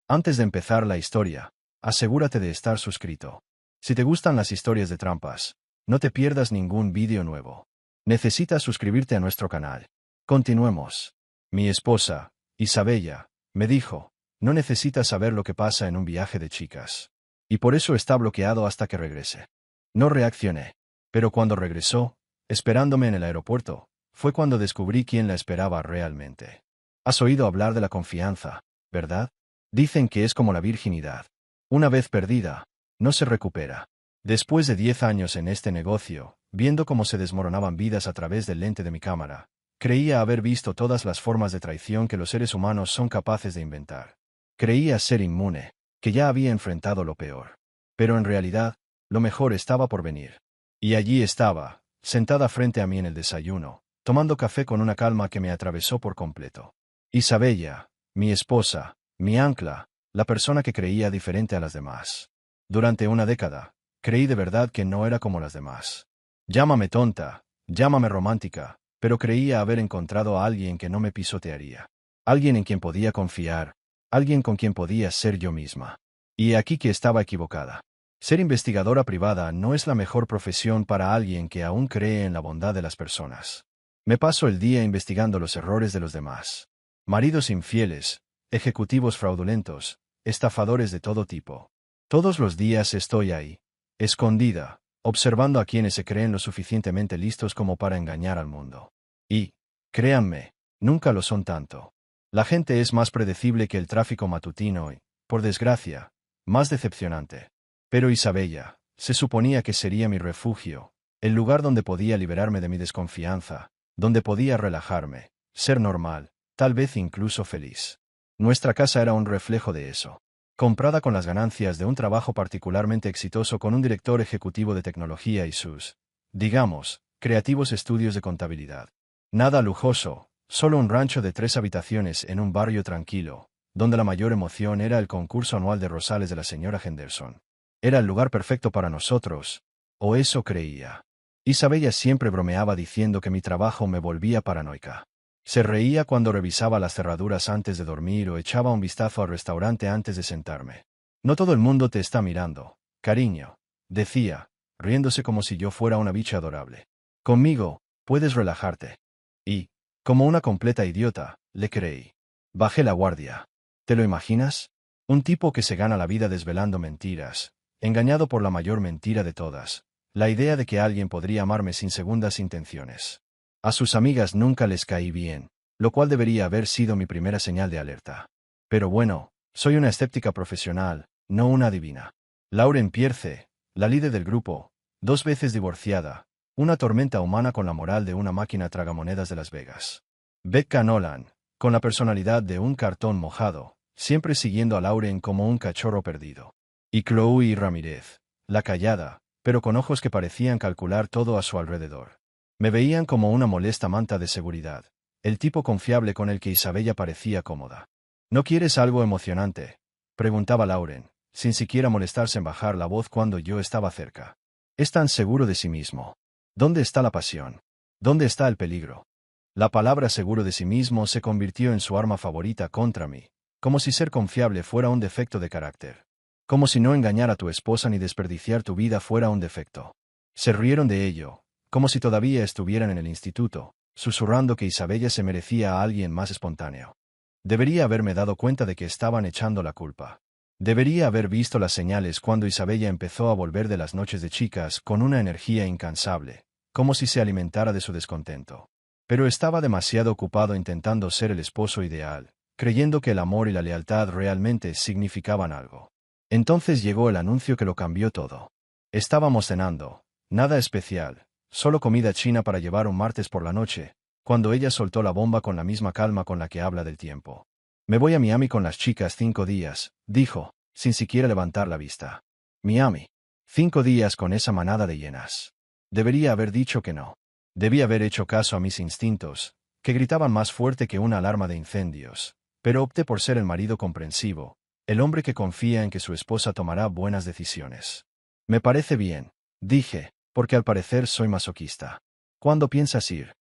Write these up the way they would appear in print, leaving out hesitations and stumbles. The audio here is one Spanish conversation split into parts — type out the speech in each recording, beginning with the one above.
Antes de empezar la historia, asegúrate de estar suscrito. Si te gustan las historias de trampas, no te pierdas ningún vídeo nuevo. Necesitas suscribirte a nuestro canal. Continuemos. Mi esposa, Isabella, me dijo, no necesitas saber lo que pasa en un viaje de chicas. Y por eso está bloqueado hasta que regrese. No reaccioné. Pero cuando regresó, esperándome en el aeropuerto, fue cuando descubrí quién la esperaba realmente. Has oído hablar de la confianza, ¿verdad? Dicen que es como la virginidad. Una vez perdida, no se recupera. Después de 10 años en este negocio, viendo cómo se desmoronaban vidas a través del lente de mi cámara, creía haber visto todas las formas de traición que los seres humanos son capaces de inventar. Creía ser inmune, que ya había enfrentado lo peor. Pero en realidad, lo mejor estaba por venir. Y allí estaba, sentada frente a mí en el desayuno, tomando café con una calma que me atravesó por completo. Isabella, mi esposa, mi ancla, la persona que creía diferente a las demás. Durante una década, creí de verdad que no era como las demás. Llámame tonta, llámame romántica, pero creía haber encontrado a alguien que no me pisotearía. Alguien en quien podía confiar, alguien con quien podía ser yo misma. Y aquí que estaba equivocada. Ser investigadora privada no es la mejor profesión para alguien que aún cree en la bondad de las personas. Me paso el día investigando los errores de los demás. Maridos infieles, ejecutivos fraudulentos, estafadores de todo tipo. Todos los días estoy ahí, escondida, observando a quienes se creen lo suficientemente listos como para engañar al mundo. Y, créanme, nunca lo son tanto. La gente es más predecible que el tráfico matutino y, por desgracia, más decepcionante. Pero Isabella, se suponía que sería mi refugio, el lugar donde podía liberarme de mi desconfianza, donde podía relajarme, ser normal, tal vez incluso feliz. Nuestra casa era un reflejo de eso. Comprada con las ganancias de un trabajo particularmente exitoso con un director ejecutivo de tecnología y sus, digamos, creativos estudios de contabilidad. Nada lujoso, solo un rancho de 3 habitaciones en un barrio tranquilo, donde la mayor emoción era el concurso anual de rosales de la señora Henderson. Era el lugar perfecto para nosotros, o eso creía. Isabella siempre bromeaba diciendo que mi trabajo me volvía paranoica. Se reía cuando revisaba las cerraduras antes de dormir o echaba un vistazo al restaurante antes de sentarme. No todo el mundo te está mirando, cariño, decía, riéndose como si yo fuera una bicha adorable. Conmigo, puedes relajarte. Y, como una completa idiota, le creí. Bajé la guardia. ¿Te lo imaginas? Un tipo que se gana la vida desvelando mentiras, engañado por la mayor mentira de todas, la idea de que alguien podría amarme sin segundas intenciones. A sus amigas nunca les caí bien, lo cual debería haber sido mi primera señal de alerta. Pero bueno, soy una escéptica profesional, no una adivina. Lauren Pierce, la líder del grupo, 2 veces divorciada, una tormenta humana con la moral de una máquina tragamonedas de Las Vegas. Becca Nolan, con la personalidad de un cartón mojado, siempre siguiendo a Lauren como un cachorro perdido. Y Chloe Ramírez, la callada, pero con ojos que parecían calcular todo a su alrededor. Me veían como una molesta manta de seguridad, el tipo confiable con el que Isabella parecía cómoda. ¿No quieres algo emocionante?, preguntaba Lauren, sin siquiera molestarse en bajar la voz cuando yo estaba cerca. Es tan seguro de sí mismo. ¿Dónde está la pasión? ¿Dónde está el peligro? La palabra seguro de sí mismo se convirtió en su arma favorita contra mí, como si ser confiable fuera un defecto de carácter. Como si no engañar a tu esposa ni desperdiciar tu vida fuera un defecto. Se rieron de ello, como si todavía estuvieran en el instituto, susurrando que Isabella se merecía a alguien más espontáneo. Debería haberme dado cuenta de que estaban echando la culpa. Debería haber visto las señales cuando Isabella empezó a volver de las noches de chicas con una energía incansable, como si se alimentara de su descontento. Pero estaba demasiado ocupado intentando ser el esposo ideal, creyendo que el amor y la lealtad realmente significaban algo. Entonces llegó el anuncio que lo cambió todo. Estábamos cenando, nada especial, solo comida china para llevar un martes por la noche, cuando ella soltó la bomba con la misma calma con la que habla del tiempo. Me voy a Miami con las chicas 5 días, dijo, sin siquiera levantar la vista. Miami. 5 días con esa manada de hienas. Debería haber dicho que no. Debí haber hecho caso a mis instintos, que gritaban más fuerte que una alarma de incendios, pero opté por ser el marido comprensivo, el hombre que confía en que su esposa tomará buenas decisiones. Me parece bien, dije, porque al parecer soy masoquista. ¿Cuándo piensas ir?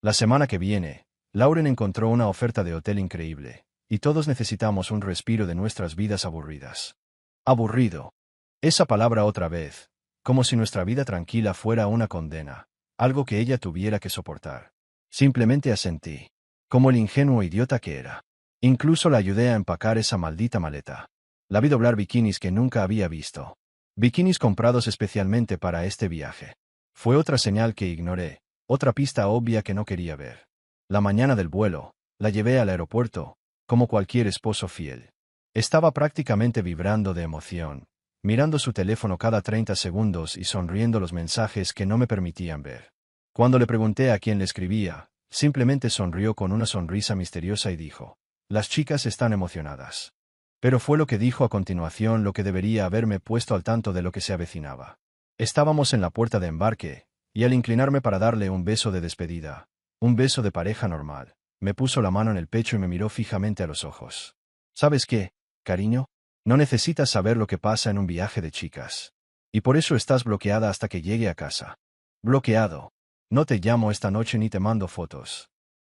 La semana que viene. Lauren encontró una oferta de hotel increíble, y todos necesitamos un respiro de nuestras vidas aburridas. Aburrido. Esa palabra otra vez, como si nuestra vida tranquila fuera una condena, algo que ella tuviera que soportar. Simplemente asentí, como el ingenuo idiota que era. Incluso la ayudé a empacar esa maldita maleta. La vi doblar bikinis que nunca había visto. Bikinis comprados especialmente para este viaje. Fue otra señal que ignoré, otra pista obvia que no quería ver. La mañana del vuelo, la llevé al aeropuerto, como cualquier esposo fiel. Estaba prácticamente vibrando de emoción, mirando su teléfono cada 30 segundos y sonriendo los mensajes que no me permitían ver. Cuando le pregunté a quién le escribía, simplemente sonrió con una sonrisa misteriosa y dijo: «Las chicas están emocionadas». Pero fue lo que dijo a continuación lo que debería haberme puesto al tanto de lo que se avecinaba. Estábamos en la puerta de embarque, y al inclinarme para darle un beso de despedida, un beso de pareja normal, me puso la mano en el pecho y me miró fijamente a los ojos. «¿Sabes qué, cariño? No necesitas saber lo que pasa en un viaje de chicas. Y por eso estás bloqueada hasta que llegue a casa». Bloqueado. No te llamo esta noche ni te mando fotos.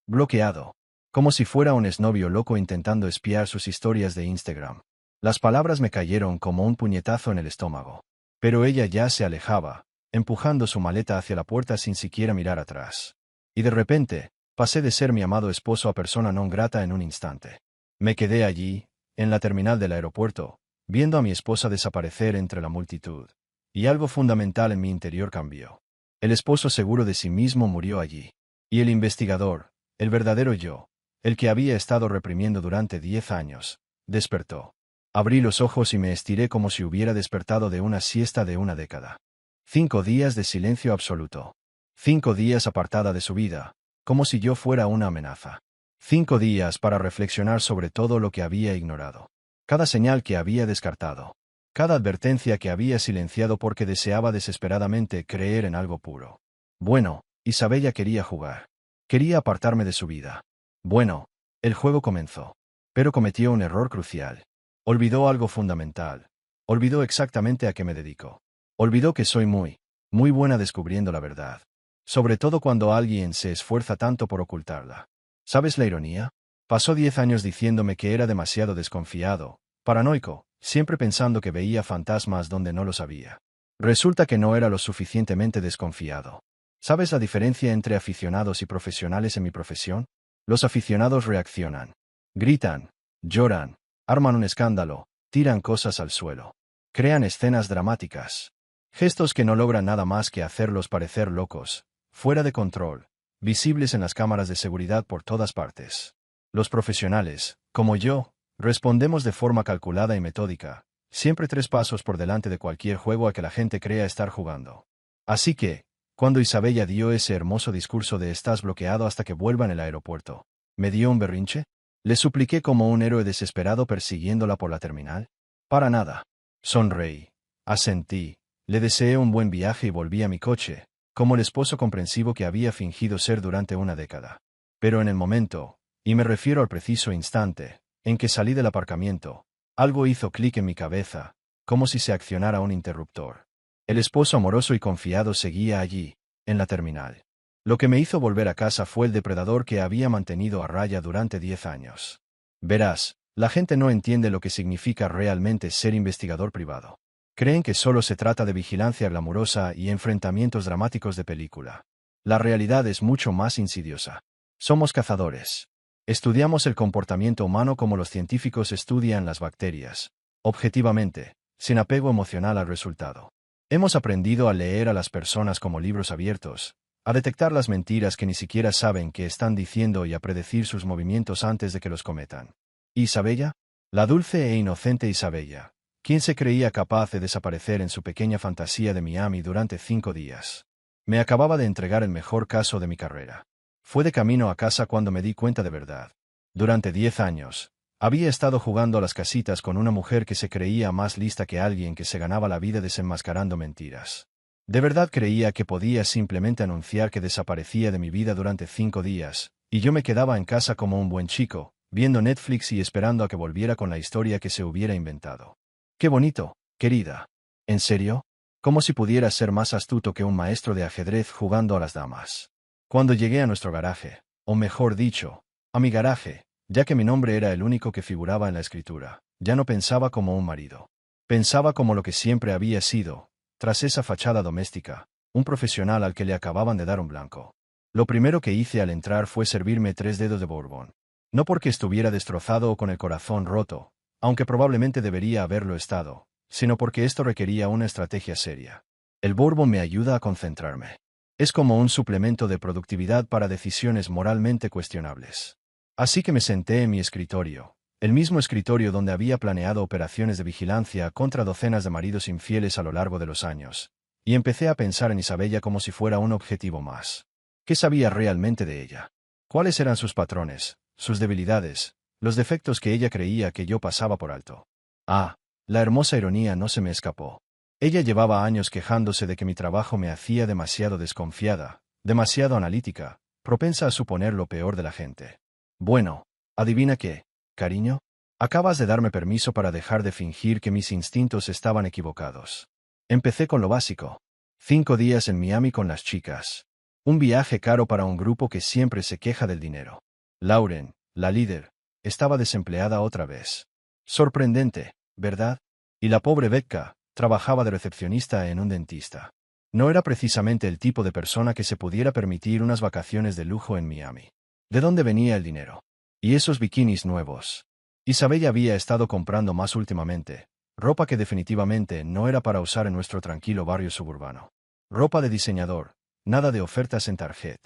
Bloqueado. Como si fuera un exnovio loco intentando espiar sus historias de Instagram. Las palabras me cayeron como un puñetazo en el estómago. Pero ella ya se alejaba, empujando su maleta hacia la puerta sin siquiera mirar atrás. Y de repente, pasé de ser mi amado esposo a persona non grata en un instante. Me quedé allí, en la terminal del aeropuerto, viendo a mi esposa desaparecer entre la multitud. Y algo fundamental en mi interior cambió. El esposo seguro de sí mismo murió allí. Y el investigador, el verdadero yo, el que había estado reprimiendo durante 10 años, despertó. Abrí los ojos y me estiré como si hubiera despertado de una siesta de una década. 5 días de silencio absoluto. 5 días apartada de su vida, como si yo fuera una amenaza. 5 días para reflexionar sobre todo lo que había ignorado. Cada señal que había descartado. Cada advertencia que había silenciado porque deseaba desesperadamente creer en algo puro. Bueno, Isabella quería jugar. Quería apartarme de su vida. Bueno, el juego comenzó. Pero cometió un error crucial. Olvidó algo fundamental. Olvidó exactamente a qué me dedico. Olvidó que soy muy buena descubriendo la verdad. Sobre todo cuando alguien se esfuerza tanto por ocultarla. ¿Sabes la ironía? Pasó 10 años diciéndome que era demasiado desconfiado, paranoico, siempre pensando que veía fantasmas donde no los había. Resulta que no era lo suficientemente desconfiado. ¿Sabes la diferencia entre aficionados y profesionales en mi profesión? Los aficionados reaccionan. Gritan, lloran, arman un escándalo, tiran cosas al suelo. Crean escenas dramáticas. Gestos que no logran nada más que hacerlos parecer locos, fuera de control, visibles en las cámaras de seguridad por todas partes. Los profesionales, como yo, respondemos de forma calculada y metódica, siempre 3 pasos por delante de cualquier juego a que la gente crea estar jugando. Así que, cuando Isabella dio ese hermoso discurso de «estás bloqueado hasta que vuelva en el aeropuerto», ¿me dio un berrinche? ¿Le supliqué como un héroe desesperado persiguiéndola por la terminal? Para nada. Sonreí. Asentí. Le deseé un buen viaje y volví a mi coche, como el esposo comprensivo que había fingido ser durante una década. Pero en el momento, y me refiero al preciso instante, en que salí del aparcamiento, algo hizo clic en mi cabeza, como si se accionara un interruptor. El esposo amoroso y confiado seguía allí, en la terminal. Lo que me hizo volver a casa fue el depredador que había mantenido a raya durante 10 años. Verás, la gente no entiende lo que significa realmente ser investigador privado. Creen que solo se trata de vigilancia glamurosa y enfrentamientos dramáticos de película. La realidad es mucho más insidiosa. Somos cazadores. Estudiamos el comportamiento humano como los científicos estudian las bacterias, objetivamente, sin apego emocional al resultado. Hemos aprendido a leer a las personas como libros abiertos, a detectar las mentiras que ni siquiera saben que están diciendo y a predecir sus movimientos antes de que los cometan. ¿Isabella? La dulce e inocente Isabella. ¿Quién se creía capaz de desaparecer en su pequeña fantasía de Miami durante 5 días? Me acababa de entregar el mejor caso de mi carrera. Fue de camino a casa cuando me di cuenta de verdad. Durante 10 años, había estado jugando a las casitas con una mujer que se creía más lista que alguien que se ganaba la vida desenmascarando mentiras. De verdad creía que podía simplemente anunciar que desaparecía de mi vida durante 5 días, y yo me quedaba en casa como un buen chico, viendo Netflix y esperando a que volviera con la historia que se hubiera inventado. ¡Qué bonito, querida! ¿En serio? Como si pudiera ser más astuto que un maestro de ajedrez jugando a las damas. Cuando llegué a nuestro garaje, o mejor dicho, a mi garaje, ya que mi nombre era el único que figuraba en la escritura. Ya no pensaba como un marido. Pensaba como lo que siempre había sido, tras esa fachada doméstica, un profesional al que le acababan de dar un blanco. Lo primero que hice al entrar fue servirme 3 dedos de Bourbon. No porque estuviera destrozado o con el corazón roto, aunque probablemente debería haberlo estado, sino porque esto requería una estrategia seria. El Bourbon me ayuda a concentrarme. Es como un suplemento de productividad para decisiones moralmente cuestionables. Así que me senté en mi escritorio, el mismo escritorio donde había planeado operaciones de vigilancia contra docenas de maridos infieles a lo largo de los años, y empecé a pensar en Isabella como si fuera un objetivo más. ¿Qué sabía realmente de ella? ¿Cuáles eran sus patrones, sus debilidades, los defectos que ella creía que yo pasaba por alto? Ah, la hermosa ironía no se me escapó. Ella llevaba años quejándose de que mi trabajo me hacía demasiado desconfiada, demasiado analítica, propensa a suponer lo peor de la gente. Bueno, ¿adivina qué, cariño? Acabas de darme permiso para dejar de fingir que mis instintos estaban equivocados. Empecé con lo básico. 5 días en Miami con las chicas. Un viaje caro para un grupo que siempre se queja del dinero. Lauren, la líder, estaba desempleada otra vez. Sorprendente, ¿verdad? Y la pobre Becca trabajaba de recepcionista en un dentista. No era precisamente el tipo de persona que se pudiera permitir unas vacaciones de lujo en Miami. ¿De dónde venía el dinero? Y esos bikinis nuevos. Isabella había estado comprando más últimamente, ropa que definitivamente no era para usar en nuestro tranquilo barrio suburbano. Ropa de diseñador, nada de ofertas en Target.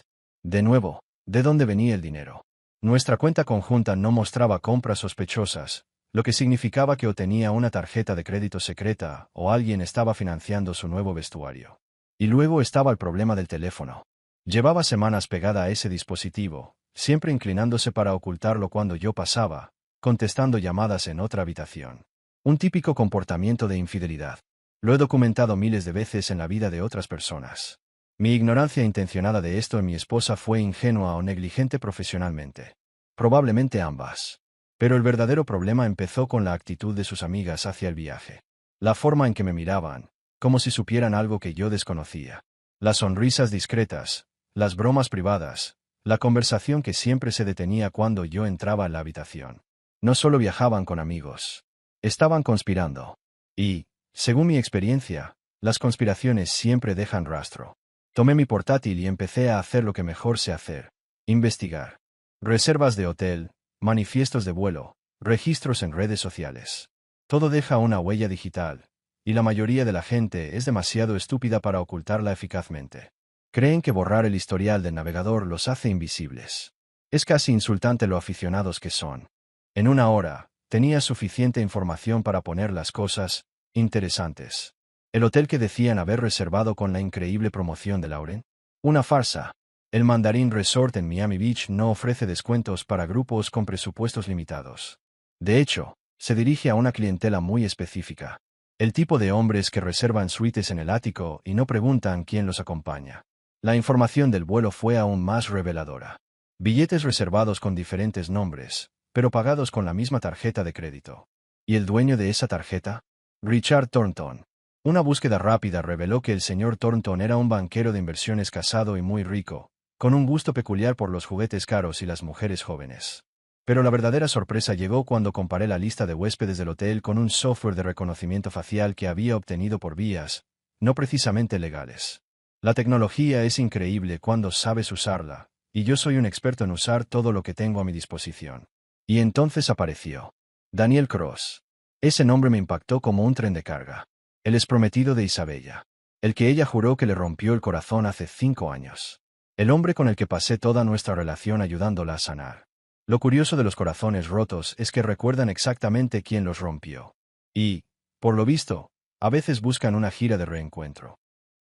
De nuevo, ¿de dónde venía el dinero? Nuestra cuenta conjunta no mostraba compras sospechosas, lo que significaba que o tenía una tarjeta de crédito secreta o alguien estaba financiando su nuevo vestuario. Y luego estaba el problema del teléfono. Llevaba semanas pegada a ese dispositivo, siempre inclinándose para ocultarlo cuando yo pasaba, contestando llamadas en otra habitación. Un típico comportamiento de infidelidad. Lo he documentado miles de veces en la vida de otras personas. Mi ignorancia intencionada de esto en mi esposa fue ingenua o negligente profesionalmente. Probablemente ambas. Pero el verdadero problema empezó con la actitud de sus amigas hacia el viaje. La forma en que me miraban, como si supieran algo que yo desconocía. Las sonrisas discretas, las bromas privadas, la conversación que siempre se detenía cuando yo entraba en la habitación. No solo viajaban con amigos. Estaban conspirando. Y, según mi experiencia, las conspiraciones siempre dejan rastro. Tomé mi portátil y empecé a hacer lo que mejor sé hacer. Investigar. Reservas de hotel, manifiestos de vuelo, registros en redes sociales. Todo deja una huella digital, y la mayoría de la gente es demasiado estúpida para ocultarla eficazmente. Creen que borrar el historial del navegador los hace invisibles. Es casi insultante lo aficionados que son. En una hora, tenía suficiente información para poner las cosas interesantes. El hotel que decían haber reservado con la increíble promoción de Lauren. Una farsa. El Mandarin Resort en Miami Beach no ofrece descuentos para grupos con presupuestos limitados. De hecho, se dirige a una clientela muy específica. El tipo de hombres que reservan suites en el ático y no preguntan quién los acompaña. La información del vuelo fue aún más reveladora. Billetes reservados con diferentes nombres, pero pagados con la misma tarjeta de crédito. ¿Y el dueño de esa tarjeta? Richard Thornton. Una búsqueda rápida reveló que el señor Thornton era un banquero de inversiones casado y muy rico, con un gusto peculiar por los juguetes caros y las mujeres jóvenes. Pero la verdadera sorpresa llegó cuando comparé la lista de huéspedes del hotel con un software de reconocimiento facial que había obtenido por vías, no precisamente legales. La tecnología es increíble cuando sabes usarla, y yo soy un experto en usar todo lo que tengo a mi disposición. Y entonces apareció Daniel Cross. Ese nombre me impactó como un tren de carga. El exprometido de Isabella. El que ella juró que le rompió el corazón hace 5 años. El hombre con el que pasé toda nuestra relación ayudándola a sanar. Lo curioso de los corazones rotos es que recuerdan exactamente quién los rompió. Y, por lo visto, a veces buscan una gira de reencuentro.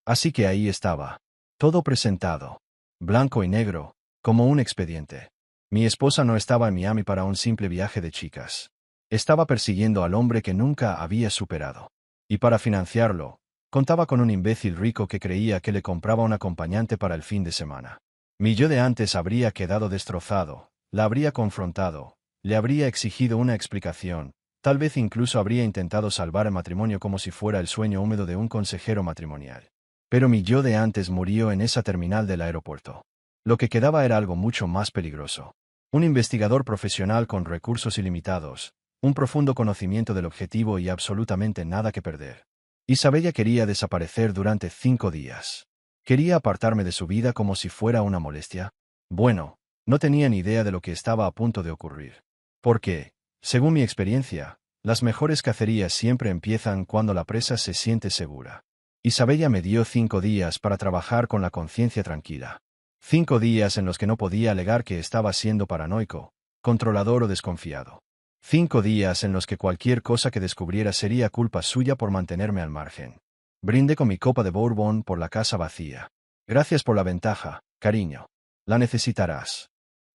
Así que ahí estaba. Todo presentado. Blanco y negro, como un expediente. Mi esposa no estaba en Miami para un simple viaje de chicas. Estaba persiguiendo al hombre que nunca había superado. Y para financiarlo, contaba con un imbécil rico que creía que le compraba un acompañante para el fin de semana. Mi yo de antes habría quedado destrozado, la habría confrontado, le habría exigido una explicación, tal vez incluso habría intentado salvar el matrimonio como si fuera el sueño húmedo de un consejero matrimonial. Pero mi yo de antes murió en esa terminal del aeropuerto. Lo que quedaba era algo mucho más peligroso. Un investigador profesional con recursos ilimitados, un profundo conocimiento del objetivo y absolutamente nada que perder. Isabella quería desaparecer durante 5 días. ¿Quería apartarme de su vida como si fuera una molestia? Bueno, no tenía ni idea de lo que estaba a punto de ocurrir. Porque, según mi experiencia, las mejores cacerías siempre empiezan cuando la presa se siente segura. Isabella me dio 5 días para trabajar con la conciencia tranquila. 5 días en los que no podía alegar que estaba siendo paranoico, controlador o desconfiado. 5 días en los que cualquier cosa que descubriera sería culpa suya por mantenerme al margen. Brindé con mi copa de bourbon por la casa vacía. Gracias por la ventaja, cariño. La necesitarás.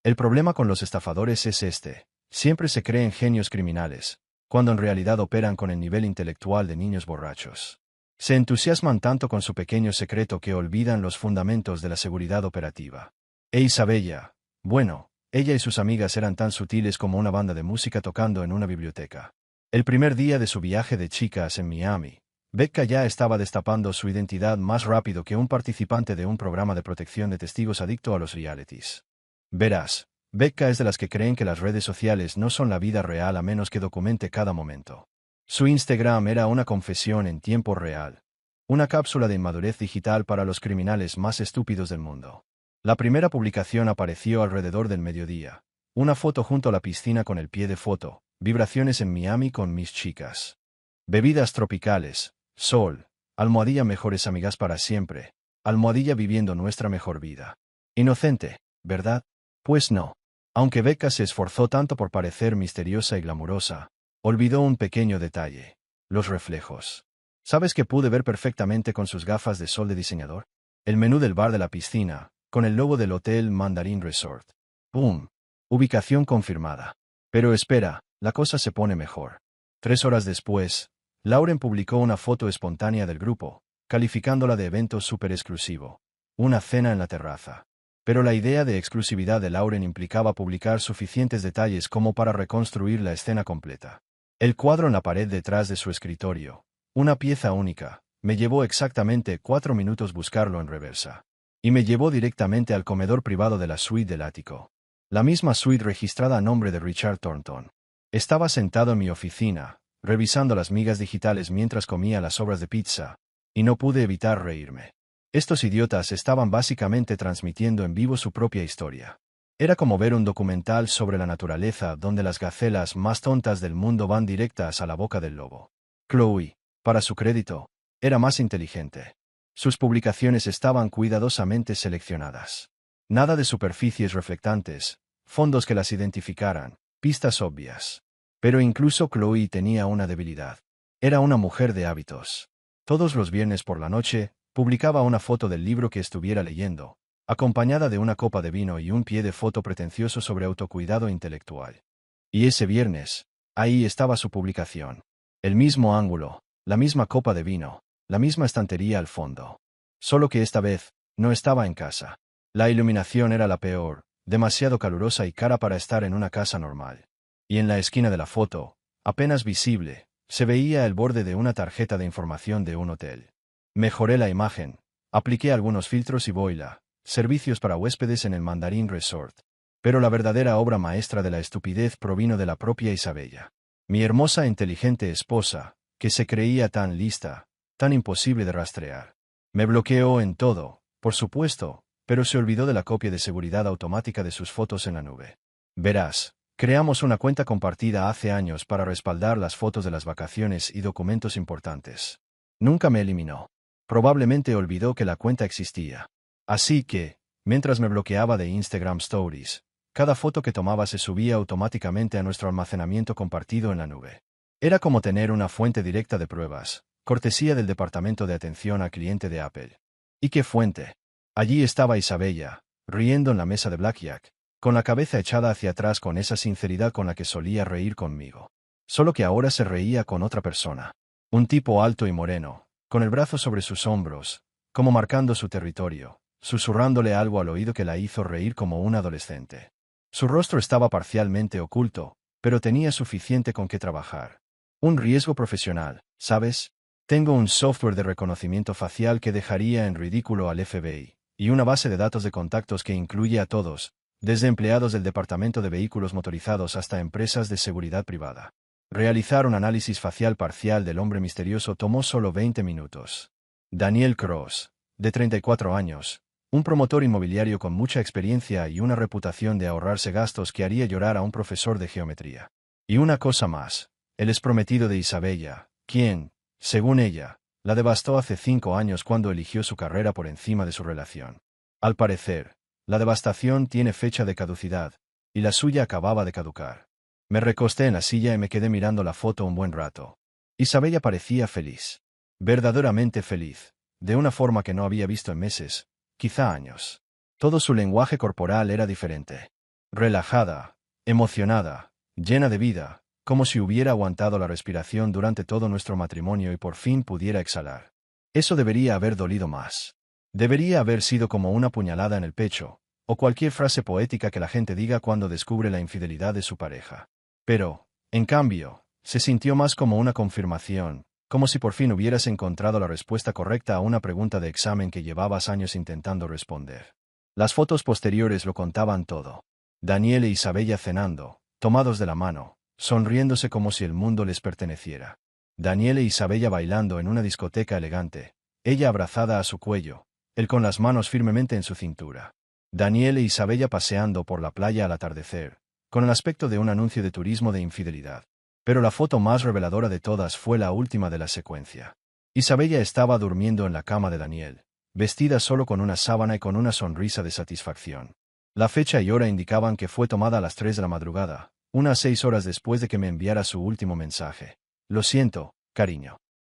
El problema con los estafadores es este. Siempre se creen genios criminales, cuando en realidad operan con el nivel intelectual de niños borrachos. Se entusiasman tanto con su pequeño secreto que olvidan los fundamentos de la seguridad operativa. Isabella, bueno, ella y sus amigas eran tan sutiles como una banda de música tocando en una biblioteca. El primer día de su viaje de chicas en Miami, Becca ya estaba destapando su identidad más rápido que un participante de un programa de protección de testigos adicto a los realities. Verás, Becca es de las que creen que las redes sociales no son la vida real a menos que documente cada momento. Su Instagram era una confesión en tiempo real. Una cápsula de inmadurez digital para los criminales más estúpidos del mundo. La primera publicación apareció alrededor del mediodía. Una foto junto a la piscina con el pie de foto, vibraciones en Miami con mis chicas. Bebidas tropicales, sol, almohadilla mejores amigas para siempre, almohadilla viviendo nuestra mejor vida. Inocente, ¿verdad? Pues no. Aunque Becca se esforzó tanto por parecer misteriosa y glamurosa, olvidó un pequeño detalle: los reflejos. ¿Sabes que pude ver perfectamente con sus gafas de sol de diseñador? El menú del bar de la piscina, con el logo del Hotel Mandarin Resort. ¡Pum! Ubicación confirmada. Pero espera, la cosa se pone mejor. 3 horas después, Lauren publicó una foto espontánea del grupo, calificándola de evento súper exclusivo. Una cena en la terraza. Pero la idea de exclusividad de Lauren implicaba publicar suficientes detalles como para reconstruir la escena completa. El cuadro en la pared detrás de su escritorio, una pieza única, me llevó exactamente 4 minutos buscarlo en reversa. Y me llevó directamente al comedor privado de la suite del ático. La misma suite registrada a nombre de Richard Thornton. Estaba sentado en mi oficina, revisando las migas digitales mientras comía las sobras de pizza, y no pude evitar reírme. Estos idiotas estaban básicamente transmitiendo en vivo su propia historia. Era como ver un documental sobre la naturaleza donde las gacelas más tontas del mundo van directas a la boca del lobo. Chloe, para su crédito, era más inteligente. Sus publicaciones estaban cuidadosamente seleccionadas. Nada de superficies reflectantes, fondos que las identificaran, pistas obvias. Pero incluso Chloe tenía una debilidad. Era una mujer de hábitos. Todos los viernes por la noche, publicaba una foto del libro que estuviera leyendo, acompañada de una copa de vino y un pie de foto pretencioso sobre autocuidado intelectual. Y ese viernes, ahí estaba su publicación. El mismo ángulo, la misma copa de vino, la misma estantería al fondo. Solo que esta vez, no estaba en casa. La iluminación era la peor, demasiado calurosa y cara para estar en una casa normal. Y en la esquina de la foto, apenas visible, se veía el borde de una tarjeta de información de un hotel. Mejoré la imagen, apliqué algunos filtros y boila, servicios para huéspedes en el Mandarin Resort. Pero la verdadera obra maestra de la estupidez provino de la propia Isabella. Mi hermosa e inteligente esposa, que se creía tan lista, tan imposible de rastrear. Me bloqueó en todo, por supuesto, pero se olvidó de la copia de seguridad automática de sus fotos en la nube. Verás, creamos una cuenta compartida hace años para respaldar las fotos de las vacaciones y documentos importantes. Nunca me eliminó. Probablemente olvidó que la cuenta existía. Así que, mientras me bloqueaba de Instagram Stories, cada foto que tomaba se subía automáticamente a nuestro almacenamiento compartido en la nube. Era como tener una fuente directa de pruebas, cortesía del departamento de atención al cliente de Apple. ¿Y qué fuente? Allí estaba Isabella, riendo en la mesa de blackjack, con la cabeza echada hacia atrás con esa sinceridad con la que solía reír conmigo. Solo que ahora se reía con otra persona. Un tipo alto y moreno, con el brazo sobre sus hombros, como marcando su territorio, susurrándole algo al oído que la hizo reír como un adolescente. Su rostro estaba parcialmente oculto, pero tenía suficiente con qué trabajar. Un riesgo profesional, ¿sabes? Tengo un software de reconocimiento facial que dejaría en ridículo al FBI, y una base de datos de contactos que incluye a todos, desde empleados del Departamento de Vehículos Motorizados hasta empresas de seguridad privada. Realizar un análisis facial parcial del hombre misterioso tomó solo 20 minutos. Daniel Cross, de 34 años, un promotor inmobiliario con mucha experiencia y una reputación de ahorrarse gastos que haría llorar a un profesor de geometría. Y una cosa más, el exprometido de Isabella, quien, según ella, la devastó hace 5 años cuando eligió su carrera por encima de su relación. Al parecer, la devastación tiene fecha de caducidad, y la suya acababa de caducar. Me recosté en la silla y me quedé mirando la foto un buen rato. Isabella parecía feliz. Verdaderamente feliz, de una forma que no había visto en meses, quizá años. Todo su lenguaje corporal era diferente. Relajada, emocionada, llena de vida, como si hubiera aguantado la respiración durante todo nuestro matrimonio y por fin pudiera exhalar. Eso debería haber dolido más. Debería haber sido como una puñalada en el pecho, o cualquier frase poética que la gente diga cuando descubre la infidelidad de su pareja. Pero, en cambio, se sintió más como una confirmación, como si por fin hubieras encontrado la respuesta correcta a una pregunta de examen que llevabas años intentando responder. Las fotos posteriores lo contaban todo. Daniel e Isabella cenando, tomados de la mano, sonriéndose como si el mundo les perteneciera. Daniel e Isabella bailando en una discoteca elegante, ella abrazada a su cuello, él con las manos firmemente en su cintura. Daniel e Isabella paseando por la playa al atardecer, con el aspecto de un anuncio de turismo de infidelidad. Pero la foto más reveladora de todas fue la última de la secuencia. Isabella estaba durmiendo en la cama de Daniel, vestida solo con una sábana y con una sonrisa de satisfacción. La fecha y hora indicaban que fue tomada a las 3 de la madrugada, unas 6 horas después de que me enviara su último mensaje. Lo siento, cariño.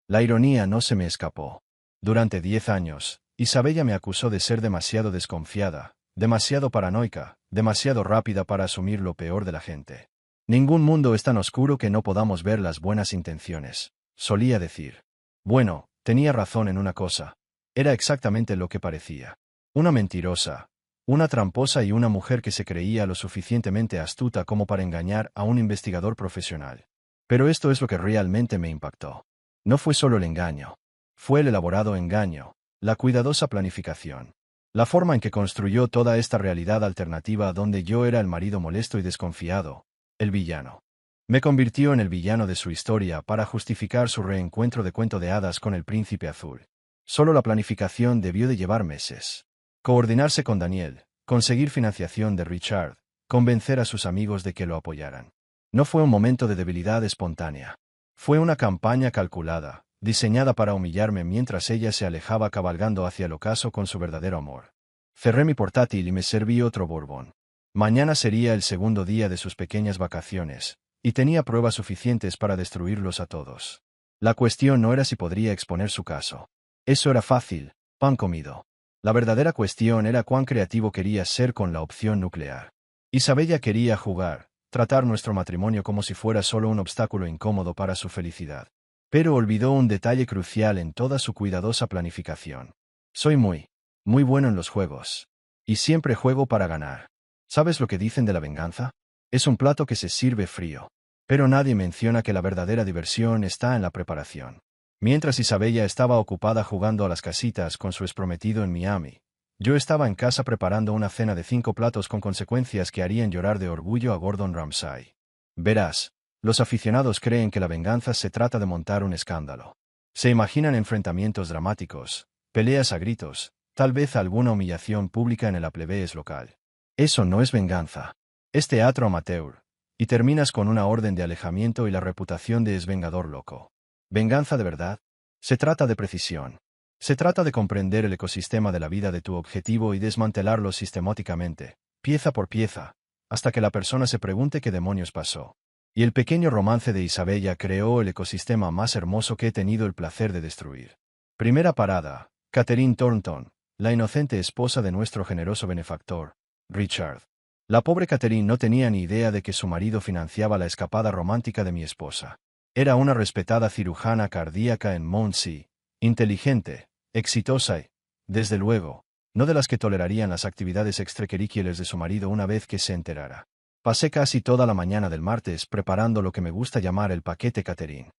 La ironía no se me escapó. Durante 10 años, Isabella me acusó de ser demasiado desconfiada, demasiado paranoica, demasiado rápida para asumir lo peor de la gente. Ningún mundo es tan oscuro que no podamos ver las buenas intenciones, solía decir. Bueno, tenía razón en una cosa. Era exactamente lo que parecía. Una mentirosa, una tramposa y una mujer que se creía lo suficientemente astuta como para engañar a un investigador profesional. Pero esto es lo que realmente me impactó. No fue solo el engaño. Fue el elaborado engaño, la cuidadosa planificación. La forma en que construyó toda esta realidad alternativa donde yo era el marido molesto y desconfiado, el villano. Me convirtió en el villano de su historia para justificar su reencuentro de cuento de hadas con el príncipe azul. Solo la planificación debió de llevar meses. Coordinarse con Daniel, conseguir financiación de Richard, convencer a sus amigos de que lo apoyaran. No fue un momento de debilidad espontánea. Fue una campaña calculada, diseñada para humillarme mientras ella se alejaba cabalgando hacia el ocaso con su verdadero amor. Cerré mi portátil y me serví otro bourbon. Mañana sería el segundo día de sus pequeñas vacaciones, y tenía pruebas suficientes para destruirlos a todos. La cuestión no era si podría exponer su caso. Eso era fácil, pan comido. La verdadera cuestión era cuán creativo quería ser con la opción nuclear. Isabella quería jugar, tratar nuestro matrimonio como si fuera solo un obstáculo incómodo para su felicidad. Pero olvidó un detalle crucial en toda su cuidadosa planificación. Soy muy bueno en los juegos. Y siempre juego para ganar. ¿Sabes lo que dicen de la venganza? Es un plato que se sirve frío. Pero nadie menciona que la verdadera diversión está en la preparación. Mientras Isabella estaba ocupada jugando a las casitas con su exprometido en Miami, yo estaba en casa preparando una cena de 5 platos con consecuencias que harían llorar de orgullo a Gordon Ramsay. Verás, los aficionados creen que la venganza se trata de montar un escándalo. Se imaginan enfrentamientos dramáticos, peleas a gritos, tal vez alguna humillación pública en el plebeyes local. Eso no es venganza. Es teatro amateur, y terminas con una orden de alejamiento y la reputación de esvengador loco. ¿Venganza de verdad? Se trata de precisión. Se trata de comprender el ecosistema de la vida de tu objetivo y desmantelarlo sistemáticamente, pieza por pieza, hasta que la persona se pregunte qué demonios pasó. Y el pequeño romance de Isabella creó el ecosistema más hermoso que he tenido el placer de destruir. Primera parada, Catherine Thornton, la inocente esposa de nuestro generoso benefactor, Richard. La pobre Catherine no tenía ni idea de que su marido financiaba la escapada romántica de mi esposa. Era una respetada cirujana cardíaca en Mount inteligente, exitosa y, desde luego, no de las que tolerarían las actividades extracurriculares de su marido una vez que se enterara. Pasé casi toda la mañana del martes preparando lo que me gusta llamar el paquete Catherine.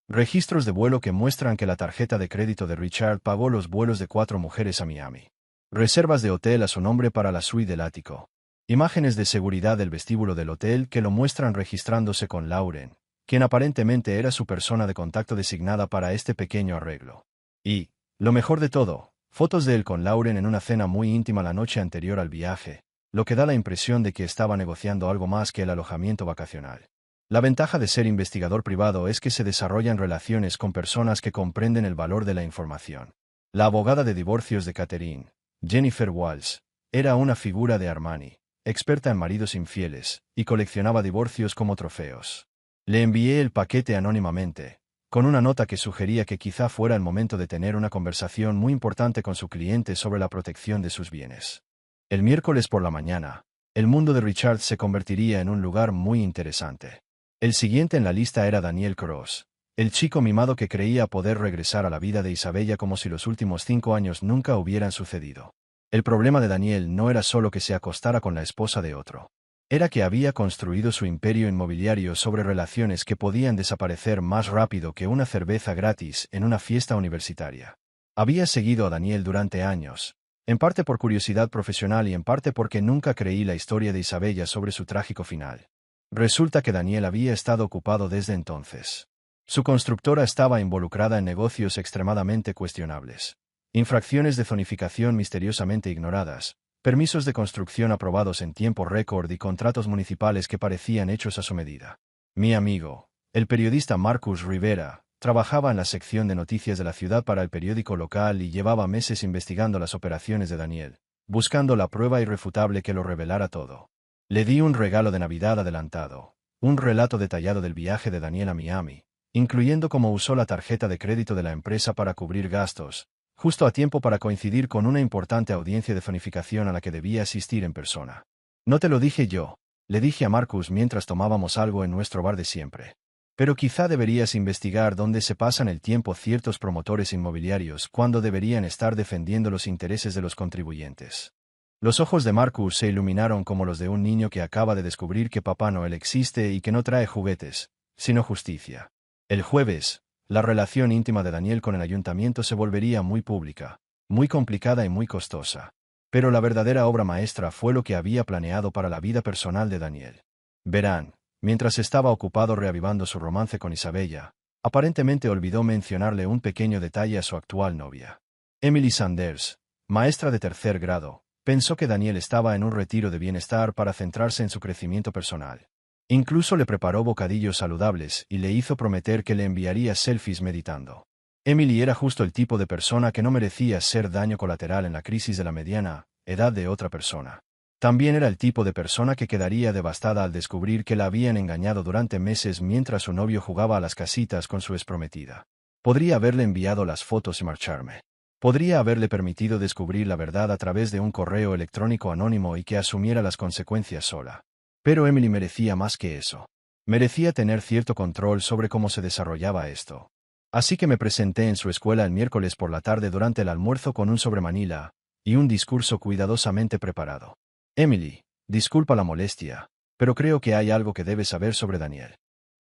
Registros de vuelo que muestran que la tarjeta de crédito de Richard pagó los vuelos de 4 mujeres a Miami. Reservas de hotel a su nombre para la suite del ático. Imágenes de seguridad del vestíbulo del hotel que lo muestran registrándose con Lauren, quien aparentemente era su persona de contacto designada para este pequeño arreglo. Y, lo mejor de todo, fotos de él con Lauren en una cena muy íntima la noche anterior al viaje, lo que da la impresión de que estaba negociando algo más que el alojamiento vacacional. La ventaja de ser investigador privado es que se desarrollan relaciones con personas que comprenden el valor de la información. La abogada de divorcios de Catherine, Jennifer Walls, era una figura de Armani, experta en maridos infieles, y coleccionaba divorcios como trofeos. Le envié el paquete anónimamente, con una nota que sugería que quizá fuera el momento de tener una conversación muy importante con su cliente sobre la protección de sus bienes. El miércoles por la mañana, el mundo de Richard se convertiría en un lugar muy interesante. El siguiente en la lista era Daniel Cross, el chico mimado que creía poder regresar a la vida de Isabella como si los últimos 5 años nunca hubieran sucedido. El problema de Daniel no era solo que se acostara con la esposa de otro. Era que había construido su imperio inmobiliario sobre relaciones que podían desaparecer más rápido que una cerveza gratis en una fiesta universitaria. Había seguido a Daniel durante años, en parte por curiosidad profesional y en parte porque nunca creí la historia de Isabella sobre su trágico final. Resulta que Daniel había estado ocupado desde entonces. Su constructora estaba involucrada en negocios extremadamente cuestionables. Infracciones de zonificación misteriosamente ignoradas, permisos de construcción aprobados en tiempo récord y contratos municipales que parecían hechos a su medida. Mi amigo, el periodista Marcus Rivera, trabajaba en la sección de noticias de la ciudad para el periódico local y llevaba meses investigando las operaciones de Daniel, buscando la prueba irrefutable que lo revelara todo. Le di un regalo de Navidad adelantado, un relato detallado del viaje de Daniel a Miami, incluyendo cómo usó la tarjeta de crédito de la empresa para cubrir gastos, justo a tiempo para coincidir con una importante audiencia de zonificación a la que debía asistir en persona. No te lo dije yo, le dije a Marcus mientras tomábamos algo en nuestro bar de siempre. Pero quizá deberías investigar dónde se pasan el tiempo ciertos promotores inmobiliarios cuando deberían estar defendiendo los intereses de los contribuyentes. Los ojos de Marcus se iluminaron como los de un niño que acaba de descubrir que Papá Noel existe y que no trae juguetes, sino justicia. El jueves, la relación íntima de Daniel con el ayuntamiento se volvería muy pública, muy complicada y muy costosa. Pero la verdadera obra maestra fue lo que había planeado para la vida personal de Daniel. Verán, mientras estaba ocupado reavivando su romance con Isabella, aparentemente olvidó mencionarle un pequeño detalle a su actual novia. Emily Sanders, maestra de 3er grado, pensó que Daniel estaba en un retiro de bienestar para centrarse en su crecimiento personal. Incluso le preparó bocadillos saludables y le hizo prometer que le enviaría selfies meditando. Emily era justo el tipo de persona que no merecía ser daño colateral en la crisis de la mediana edad de otra persona. También era el tipo de persona que quedaría devastada al descubrir que la habían engañado durante meses mientras su novio jugaba a las casitas con su exprometida. Podría haberle enviado las fotos y marcharme. Podría haberle permitido descubrir la verdad a través de un correo electrónico anónimo y que asumiera las consecuencias sola. Pero Emily merecía más que eso. Merecía tener cierto control sobre cómo se desarrollaba esto. Así que me presenté en su escuela el miércoles por la tarde durante el almuerzo con un sobre Manila y un discurso cuidadosamente preparado. Emily, disculpa la molestia, pero creo que hay algo que debes saber sobre Daniel.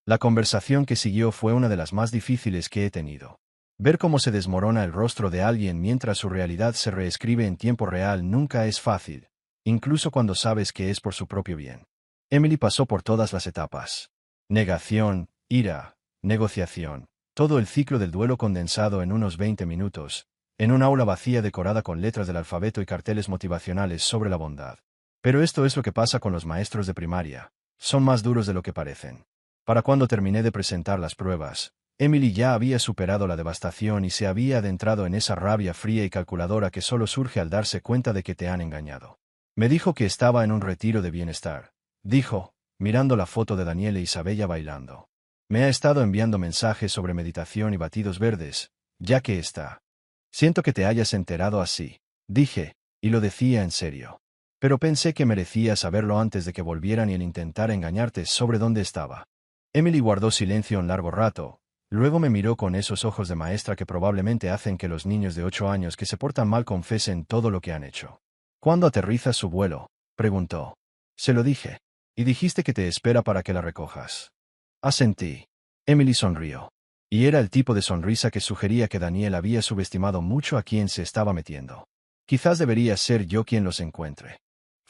La conversación que siguió fue una de las más difíciles que he tenido. Ver cómo se desmorona el rostro de alguien mientras su realidad se reescribe en tiempo real nunca es fácil, incluso cuando sabes que es por su propio bien. Emily pasó por todas las etapas. Negación, ira, negociación, todo el ciclo del duelo condensado en unos 20 minutos, en un aula vacía decorada con letras del alfabeto y carteles motivacionales sobre la bondad. Pero esto es lo que pasa con los maestros de primaria. Son más duros de lo que parecen. Para cuando terminé de presentar las pruebas, Emily ya había superado la devastación y se había adentrado en esa rabia fría y calculadora que solo surge al darse cuenta de que te han engañado. Me dijo que estaba en un retiro de bienestar, dijo, mirando la foto de Daniel e Isabella bailando. Me ha estado enviando mensajes sobre meditación y batidos verdes, ya que está. Siento que te hayas enterado así, dije, y lo decía en serio. Pero pensé que merecía saberlo antes de que volvieran y el intentar engañarte sobre dónde estaba. Emily guardó silencio un largo rato, luego me miró con esos ojos de maestra que probablemente hacen que los niños de 8 años que se portan mal confesen todo lo que han hecho. ¿Cuándo aterriza su vuelo?, preguntó. Se lo dije. Y dijiste que te espera para que la recojas. Asentí. Emily sonrió. Y era el tipo de sonrisa que sugería que Daniel había subestimado mucho a quien se estaba metiendo. Quizás debería ser yo quien los encuentre.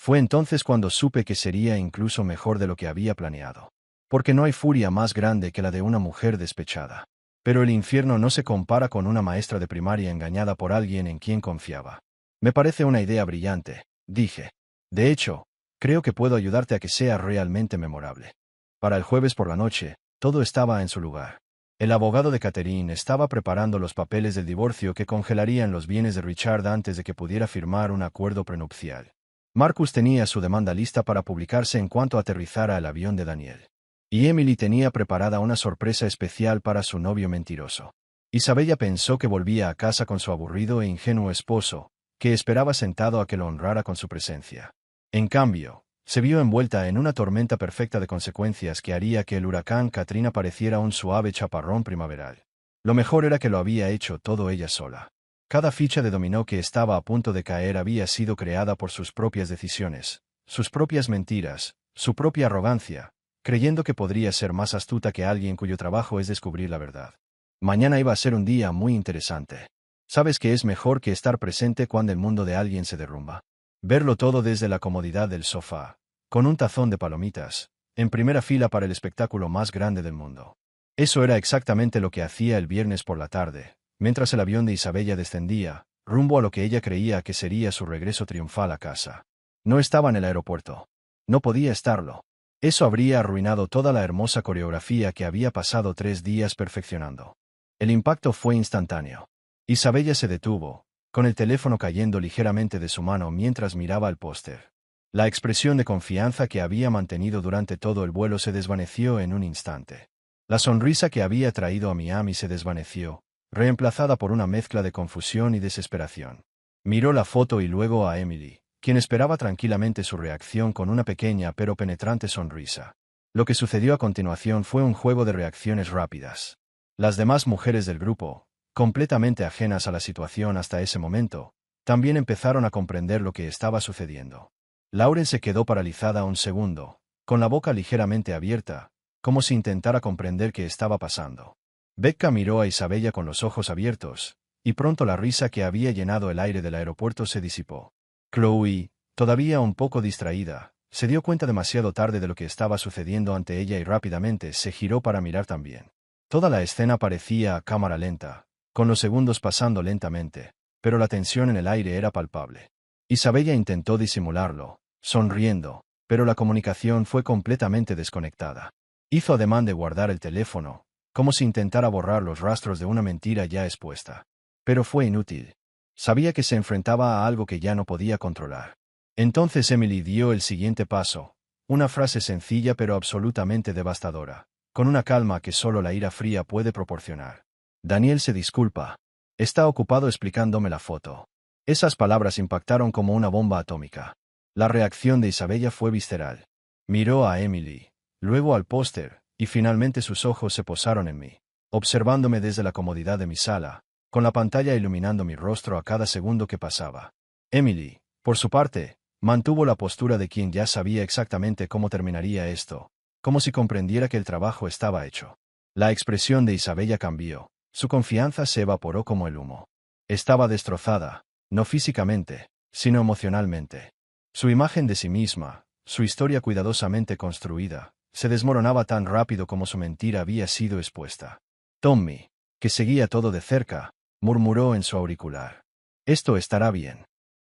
Fue entonces cuando supe que sería incluso mejor de lo que había planeado. Porque no hay furia más grande que la de una mujer despechada. Pero el infierno no se compara con una maestra de primaria engañada por alguien en quien confiaba. Me parece una idea brillante, dije. De hecho, creo que puedo ayudarte a que sea realmente memorable. Para el jueves por la noche, todo estaba en su lugar. El abogado de Catherine estaba preparando los papeles del divorcio que congelarían los bienes de Richard antes de que pudiera firmar un acuerdo prenupcial. Marcus tenía su demanda lista para publicarse en cuanto aterrizara el avión de Daniel. Y Emily tenía preparada una sorpresa especial para su novio mentiroso. Isabella pensó que volvía a casa con su aburrido e ingenuo esposo, que esperaba sentado a que lo honrara con su presencia. En cambio, se vio envuelta en una tormenta perfecta de consecuencias que haría que el huracán Katrina pareciera un suave chaparrón primaveral. Lo mejor era que lo había hecho todo ella sola. Cada ficha de dominó que estaba a punto de caer había sido creada por sus propias decisiones, sus propias mentiras, su propia arrogancia, creyendo que podría ser más astuta que alguien cuyo trabajo es descubrir la verdad. Mañana iba a ser un día muy interesante. ¿Sabes que es mejor que estar presente cuando el mundo de alguien se derrumba? Verlo todo desde la comodidad del sofá, con un tazón de palomitas, en primera fila para el espectáculo más grande del mundo. Eso era exactamente lo que hacía el viernes por la tarde, mientras el avión de Isabella descendía, rumbo a lo que ella creía que sería su regreso triunfal a casa. No estaba en el aeropuerto. No podía estarlo. Eso habría arruinado toda la hermosa coreografía que había pasado 3 días perfeccionando. El impacto fue instantáneo. Isabella se detuvo, con el teléfono cayendo ligeramente de su mano mientras miraba el póster. La expresión de confianza que había mantenido durante todo el vuelo se desvaneció en un instante. La sonrisa que había traído a Miami se desvaneció, reemplazada por una mezcla de confusión y desesperación. Miró la foto y luego a Emily, quien esperaba tranquilamente su reacción con una pequeña pero penetrante sonrisa. Lo que sucedió a continuación fue un juego de reacciones rápidas. Las demás mujeres del grupo, completamente ajenas a la situación hasta ese momento, también empezaron a comprender lo que estaba sucediendo. Lauren se quedó paralizada un segundo, con la boca ligeramente abierta, como si intentara comprender qué estaba pasando. Becca miró a Isabella con los ojos abiertos, y pronto la risa que había llenado el aire del aeropuerto se disipó. Chloe, todavía un poco distraída, se dio cuenta demasiado tarde de lo que estaba sucediendo ante ella y rápidamente se giró para mirar también. Toda la escena parecía a cámara lenta, con los segundos pasando lentamente, pero la tensión en el aire era palpable. Isabella intentó disimularlo, sonriendo, pero la comunicación fue completamente desconectada. Hizo ademán de guardar el teléfono, como si intentara borrar los rastros de una mentira ya expuesta. Pero fue inútil. Sabía que se enfrentaba a algo que ya no podía controlar. Entonces Emily dio el siguiente paso, una frase sencilla pero absolutamente devastadora, con una calma que solo la ira fría puede proporcionar. Daniel se disculpa. Está ocupado explicándome la foto. Esas palabras impactaron como una bomba atómica. La reacción de Isabella fue visceral. Miró a Emily, luego al póster, y finalmente sus ojos se posaron en mí, observándome desde la comodidad de mi sala, con la pantalla iluminando mi rostro a cada segundo que pasaba. Emily, por su parte, mantuvo la postura de quien ya sabía exactamente cómo terminaría esto, como si comprendiera que el trabajo estaba hecho. La expresión de Isabella cambió, su confianza se evaporó como el humo. Estaba destrozada, no físicamente, sino emocionalmente. Su imagen de sí misma, su historia cuidadosamente construida, se desmoronaba tan rápido como su mentira había sido expuesta. Tommy, que seguía todo de cerca, murmuró en su auricular. Esto estará bien.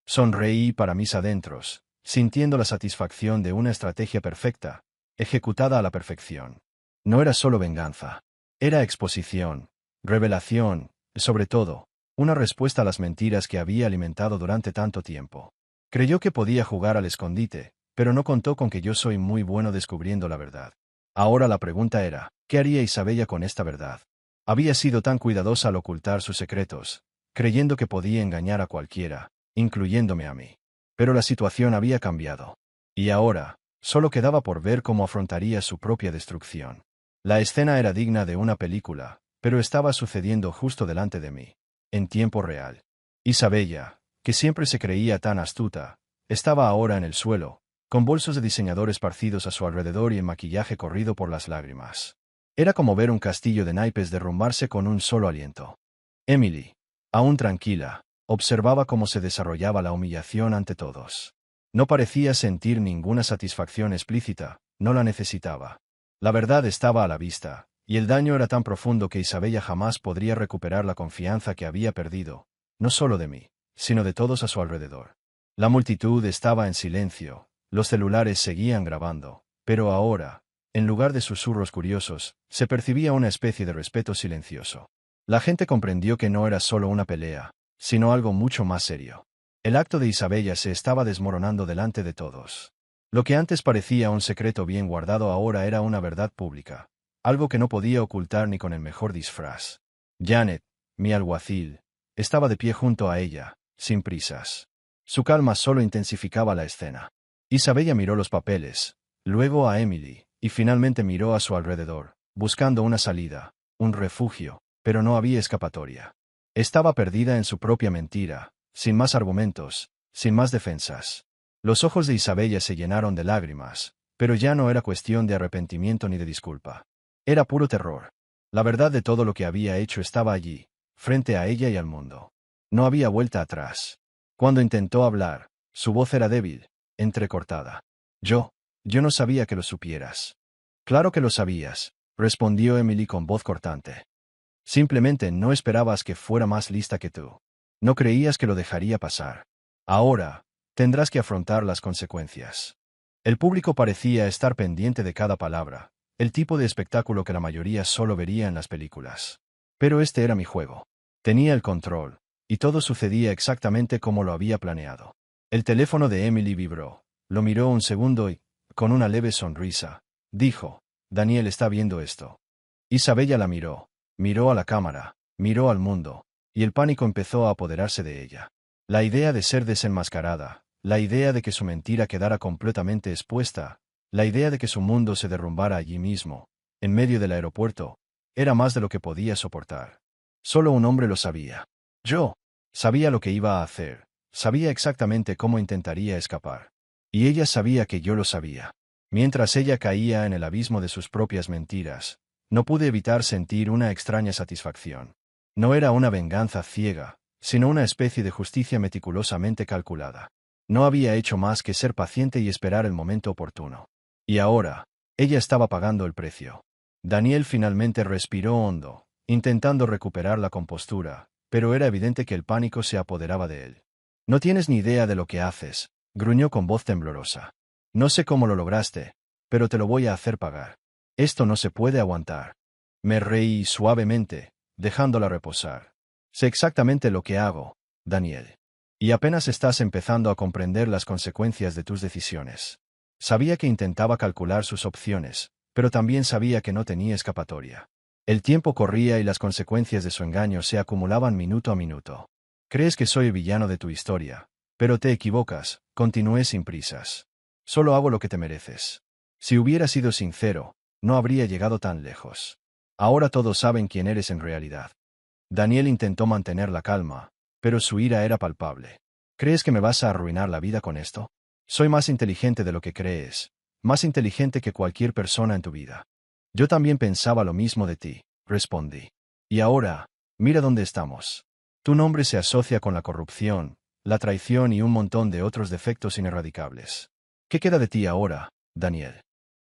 Sonreí para mis adentros, sintiendo la satisfacción de una estrategia perfecta, ejecutada a la perfección. No era solo venganza. Era exposición, revelación, y sobre todo, una respuesta a las mentiras que había alimentado durante tanto tiempo. Creyó que podía jugar al escondite, pero no contó con que yo soy muy bueno descubriendo la verdad. Ahora la pregunta era, ¿qué haría Isabella con esta verdad? Había sido tan cuidadosa al ocultar sus secretos, creyendo que podía engañar a cualquiera, incluyéndome a mí. Pero la situación había cambiado. Y ahora, solo quedaba por ver cómo afrontaría su propia destrucción. La escena era digna de una película, pero estaba sucediendo justo delante de mí, en tiempo real. Isabella, que siempre se creía tan astuta, estaba ahora en el suelo, con bolsos de diseñador esparcidos a su alrededor y el maquillaje corrido por las lágrimas. Era como ver un castillo de naipes derrumbarse con un solo aliento. Emily, aún tranquila, observaba cómo se desarrollaba la humillación ante todos. No parecía sentir ninguna satisfacción explícita, no la necesitaba. La verdad estaba a la vista, y el daño era tan profundo que Isabella jamás podría recuperar la confianza que había perdido, no solo de mí, sino de todos a su alrededor. La multitud estaba en silencio, los celulares seguían grabando, pero ahora, en lugar de susurros curiosos, se percibía una especie de respeto silencioso. La gente comprendió que no era solo una pelea, sino algo mucho más serio. El acto de Isabella se estaba desmoronando delante de todos. Lo que antes parecía un secreto bien guardado ahora era una verdad pública, algo que no podía ocultar ni con el mejor disfraz. Janet, mi alguacil, estaba de pie junto a ella, sin prisas. Su calma solo intensificaba la escena. Isabella miró los papeles, luego a Emily, y finalmente miró a su alrededor, buscando una salida, un refugio, pero no había escapatoria. Estaba perdida en su propia mentira, sin más argumentos, sin más defensas. Los ojos de Isabella se llenaron de lágrimas, pero ya no era cuestión de arrepentimiento ni de disculpa. Era puro terror. La verdad de todo lo que había hecho estaba allí, frente a ella y al mundo. No había vuelta atrás. Cuando intentó hablar, su voz era débil, entrecortada. Yo no sabía que lo supieras. Claro que lo sabías, respondió Emily con voz cortante. Simplemente no esperabas que fuera más lista que tú. No creías que lo dejaría pasar. Ahora, tendrás que afrontar las consecuencias. El público parecía estar pendiente de cada palabra, el tipo de espectáculo que la mayoría solo vería en las películas. Pero este era mi juego. Tenía el control, y todo sucedía exactamente como lo había planeado. El teléfono de Emily vibró, lo miró un segundo y, con una leve sonrisa, dijo, «Daniel está viendo esto». Isabella la miró a la cámara, miró al mundo, y el pánico empezó a apoderarse de ella. La idea de ser desenmascarada, la idea de que su mentira quedara completamente expuesta, la idea de que su mundo se derrumbara allí mismo, en medio del aeropuerto, era más de lo que podía soportar. Solo un hombre lo sabía. Yo. Sabía lo que iba a hacer, sabía exactamente cómo intentaría escapar. Y ella sabía que yo lo sabía. Mientras ella caía en el abismo de sus propias mentiras, no pude evitar sentir una extraña satisfacción. No era una venganza ciega, sino una especie de justicia meticulosamente calculada. No había hecho más que ser paciente y esperar el momento oportuno. Y ahora, ella estaba pagando el precio. Daniel finalmente respiró hondo, intentando recuperar la compostura, pero era evidente que el pánico se apoderaba de él. «No tienes ni idea de lo que haces», gruñó con voz temblorosa. «No sé cómo lo lograste, pero te lo voy a hacer pagar. Esto no se puede aguantar». Me reí suavemente, dejándola reposar. «Sé exactamente lo que hago, Daniel. Y apenas estás empezando a comprender las consecuencias de tus decisiones». Sabía que intentaba calcular sus opciones, pero también sabía que no tenía escapatoria. El tiempo corría y las consecuencias de su engaño se acumulaban minuto a minuto. «Crees que soy el villano de tu historia, pero te equivocas», continué sin prisas. «Solo hago lo que te mereces. Si hubiera sido sincero, no habría llegado tan lejos. Ahora todos saben quién eres en realidad». Daniel intentó mantener la calma, pero su ira era palpable. «¿Crees que me vas a arruinar la vida con esto? Soy más inteligente de lo que crees, más inteligente que cualquier persona en tu vida». «Yo también pensaba lo mismo de ti», respondí. «Y ahora, mira dónde estamos. Tu nombre se asocia con la corrupción, la traición y un montón de otros defectos inerradicables. ¿Qué queda de ti ahora, Daniel?»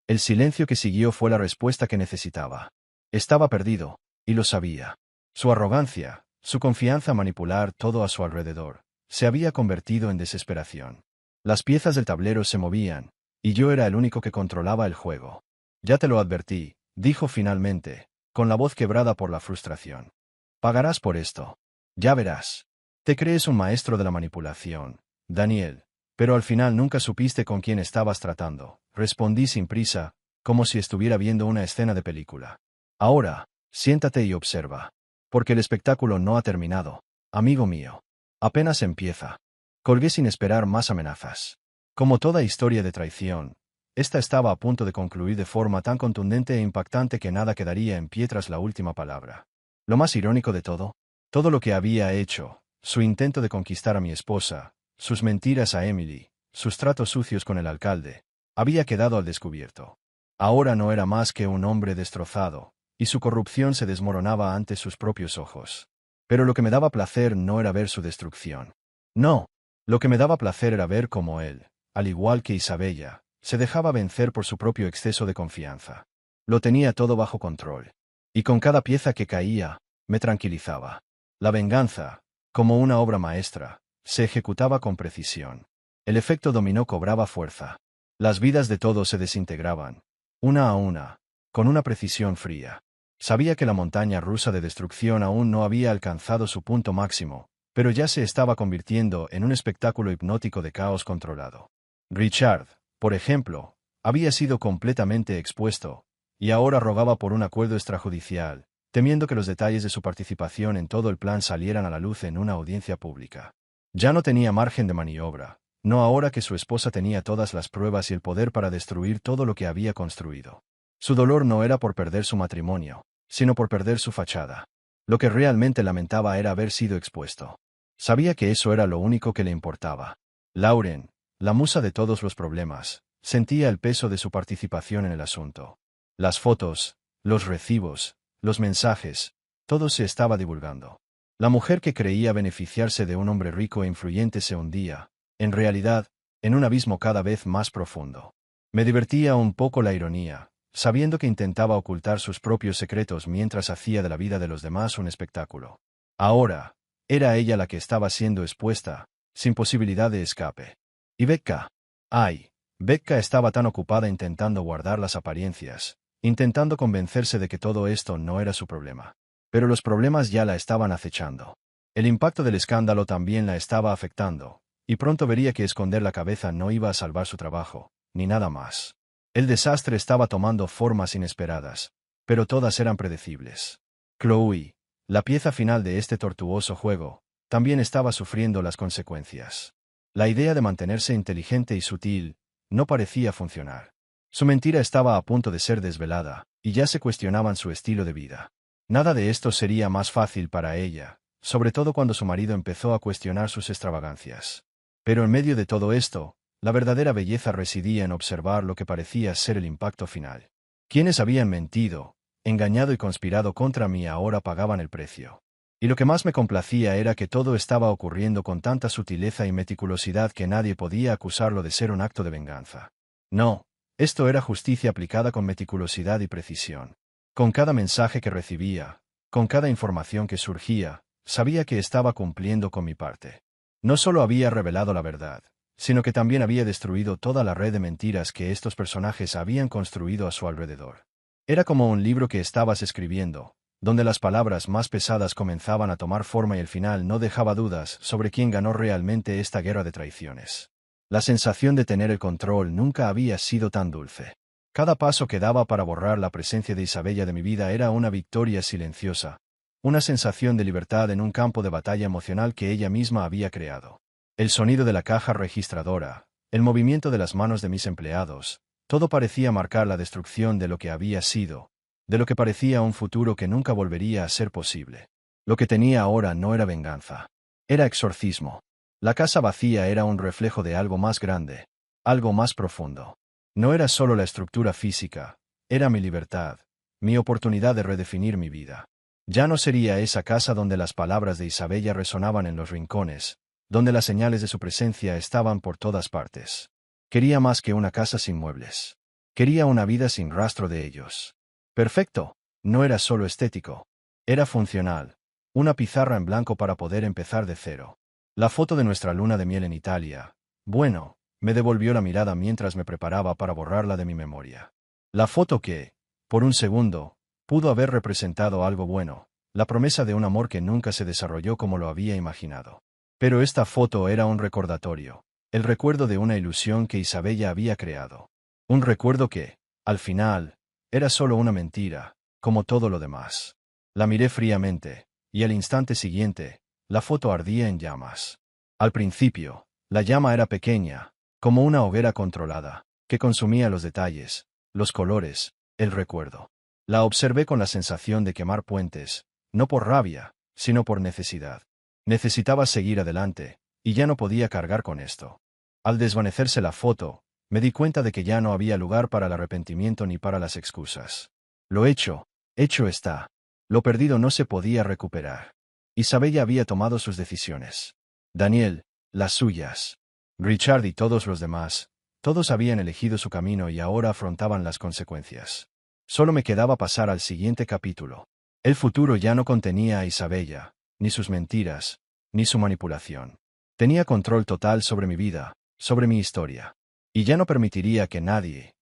El silencio que siguió fue la respuesta que necesitaba. Estaba perdido, y lo sabía. Su arrogancia, su confianza a manipular todo a su alrededor, se había convertido en desesperación. Las piezas del tablero se movían, y yo era el único que controlaba el juego. «Ya te lo advertí», dijo finalmente, con la voz quebrada por la frustración. «Pagarás por esto. Ya verás. Te crees un maestro de la manipulación, Daniel, pero al final nunca supiste con quién estabas tratando», respondí sin prisa, como si estuviera viendo una escena de película. «Ahora, siéntate y observa. Porque el espectáculo no ha terminado, amigo mío. Apenas empieza». Colgué sin esperar más amenazas. Como toda historia de traición, esta estaba a punto de concluir de forma tan contundente e impactante que nada quedaría en pie tras la última palabra. Lo más irónico de todo lo que había hecho, su intento de conquistar a mi esposa, sus mentiras a Emily, sus tratos sucios con el alcalde, había quedado al descubierto. Ahora no era más que un hombre destrozado, y su corrupción se desmoronaba ante sus propios ojos. Pero lo que me daba placer no era ver su destrucción. No, lo que me daba placer era ver cómo él, al igual que Isabella, se dejaba vencer por su propio exceso de confianza. Lo tenía todo bajo control. Y con cada pieza que caía, me tranquilizaba. La venganza, como una obra maestra, se ejecutaba con precisión. El efecto dominó cobraba fuerza. Las vidas de todos se desintegraban, una a una, con una precisión fría. Sabía que la montaña rusa de destrucción aún no había alcanzado su punto máximo, pero ya se estaba convirtiendo en un espectáculo hipnótico de caos controlado. Richard, por ejemplo, había sido completamente expuesto, y ahora rogaba por un acuerdo extrajudicial, temiendo que los detalles de su participación en todo el plan salieran a la luz en una audiencia pública. Ya no tenía margen de maniobra, no ahora que su esposa tenía todas las pruebas y el poder para destruir todo lo que había construido. Su dolor no era por perder su matrimonio, sino por perder su fachada. Lo que realmente lamentaba era haber sido expuesto. Sabía que eso era lo único que le importaba. Lauren, la musa de todos los problemas, sentía el peso de su participación en el asunto. Las fotos, los recibos, los mensajes, todo se estaba divulgando. La mujer que creía beneficiarse de un hombre rico e influyente se hundía, en realidad, en un abismo cada vez más profundo. Me divertía un poco la ironía, sabiendo que intentaba ocultar sus propios secretos mientras hacía de la vida de los demás un espectáculo. Ahora, era ella la que estaba siendo expuesta, sin posibilidad de escape. ¿Y Becca? Ay, Becca estaba tan ocupada intentando guardar las apariencias, intentando convencerse de que todo esto no era su problema. Pero los problemas ya la estaban acechando. El impacto del escándalo también la estaba afectando, y pronto vería que esconder la cabeza no iba a salvar su trabajo, ni nada más. El desastre estaba tomando formas inesperadas, pero todas eran predecibles. Chloe, la pieza final de este tortuoso juego, también estaba sufriendo las consecuencias. La idea de mantenerse inteligente y sutil no parecía funcionar. Su mentira estaba a punto de ser desvelada, y ya se cuestionaban su estilo de vida. Nada de esto sería más fácil para ella, sobre todo cuando su marido empezó a cuestionar sus extravagancias. Pero en medio de todo esto, la verdadera belleza residía en observar lo que parecía ser el impacto final. Quienes habían mentido, engañado y conspirado contra mí ahora pagaban el precio. Y lo que más me complacía era que todo estaba ocurriendo con tanta sutileza y meticulosidad que nadie podía acusarlo de ser un acto de venganza. No, esto era justicia aplicada con meticulosidad y precisión. Con cada mensaje que recibía, con cada información que surgía, sabía que estaba cumpliendo con mi parte. No solo había revelado la verdad, sino que también había destruido toda la red de mentiras que estos personajes habían construido a su alrededor. Era como un libro que estabas escribiendo, donde las palabras más pesadas comenzaban a tomar forma y el final no dejaba dudas sobre quién ganó realmente esta guerra de traiciones. La sensación de tener el control nunca había sido tan dulce. Cada paso que daba para borrar la presencia de Isabella de mi vida era una victoria silenciosa, una sensación de libertad en un campo de batalla emocional que ella misma había creado. El sonido de la caja registradora, el movimiento de las manos de mis empleados, todo parecía marcar la destrucción de lo que había sido, de lo que parecía un futuro que nunca volvería a ser posible. Lo que tenía ahora no era venganza. Era exorcismo. La casa vacía era un reflejo de algo más grande, algo más profundo. No era solo la estructura física, era mi libertad, mi oportunidad de redefinir mi vida. Ya no sería esa casa donde las palabras de Isabella resonaban en los rincones, donde las señales de su presencia estaban por todas partes. Quería más que una casa sin muebles. Quería una vida sin rastro de ellos. Perfecto, no era solo estético. Era funcional. Una pizarra en blanco para poder empezar de cero. La foto de nuestra luna de miel en Italia. Bueno, me devolvió la mirada mientras me preparaba para borrarla de mi memoria. La foto que, por un segundo, pudo haber representado algo bueno, la promesa de un amor que nunca se desarrolló como lo había imaginado. Pero esta foto era un recordatorio, el recuerdo de una ilusión que Isabella había creado. Un recuerdo que, al final, era solo una mentira, como todo lo demás. La miré fríamente, y al instante siguiente, la foto ardía en llamas. Al principio, la llama era pequeña, como una hoguera controlada, que consumía los detalles, los colores, el recuerdo. La observé con la sensación de quemar puentes, no por rabia, sino por necesidad. Necesitaba seguir adelante, y ya no podía cargar con esto. Al desvanecerse la foto, me di cuenta de que ya no había lugar para el arrepentimiento ni para las excusas. Lo hecho está. Lo perdido no se podía recuperar. Isabella había tomado sus decisiones. Daniel, las suyas. Richard y todos los demás, todos habían elegido su camino y ahora afrontaban las consecuencias. Solo me quedaba pasar al siguiente capítulo. El futuro ya no contenía a Isabella, ni sus mentiras, ni su manipulación. Tenía control total sobre mi vida, sobre mi historia. Y ya no permitiría que nadie,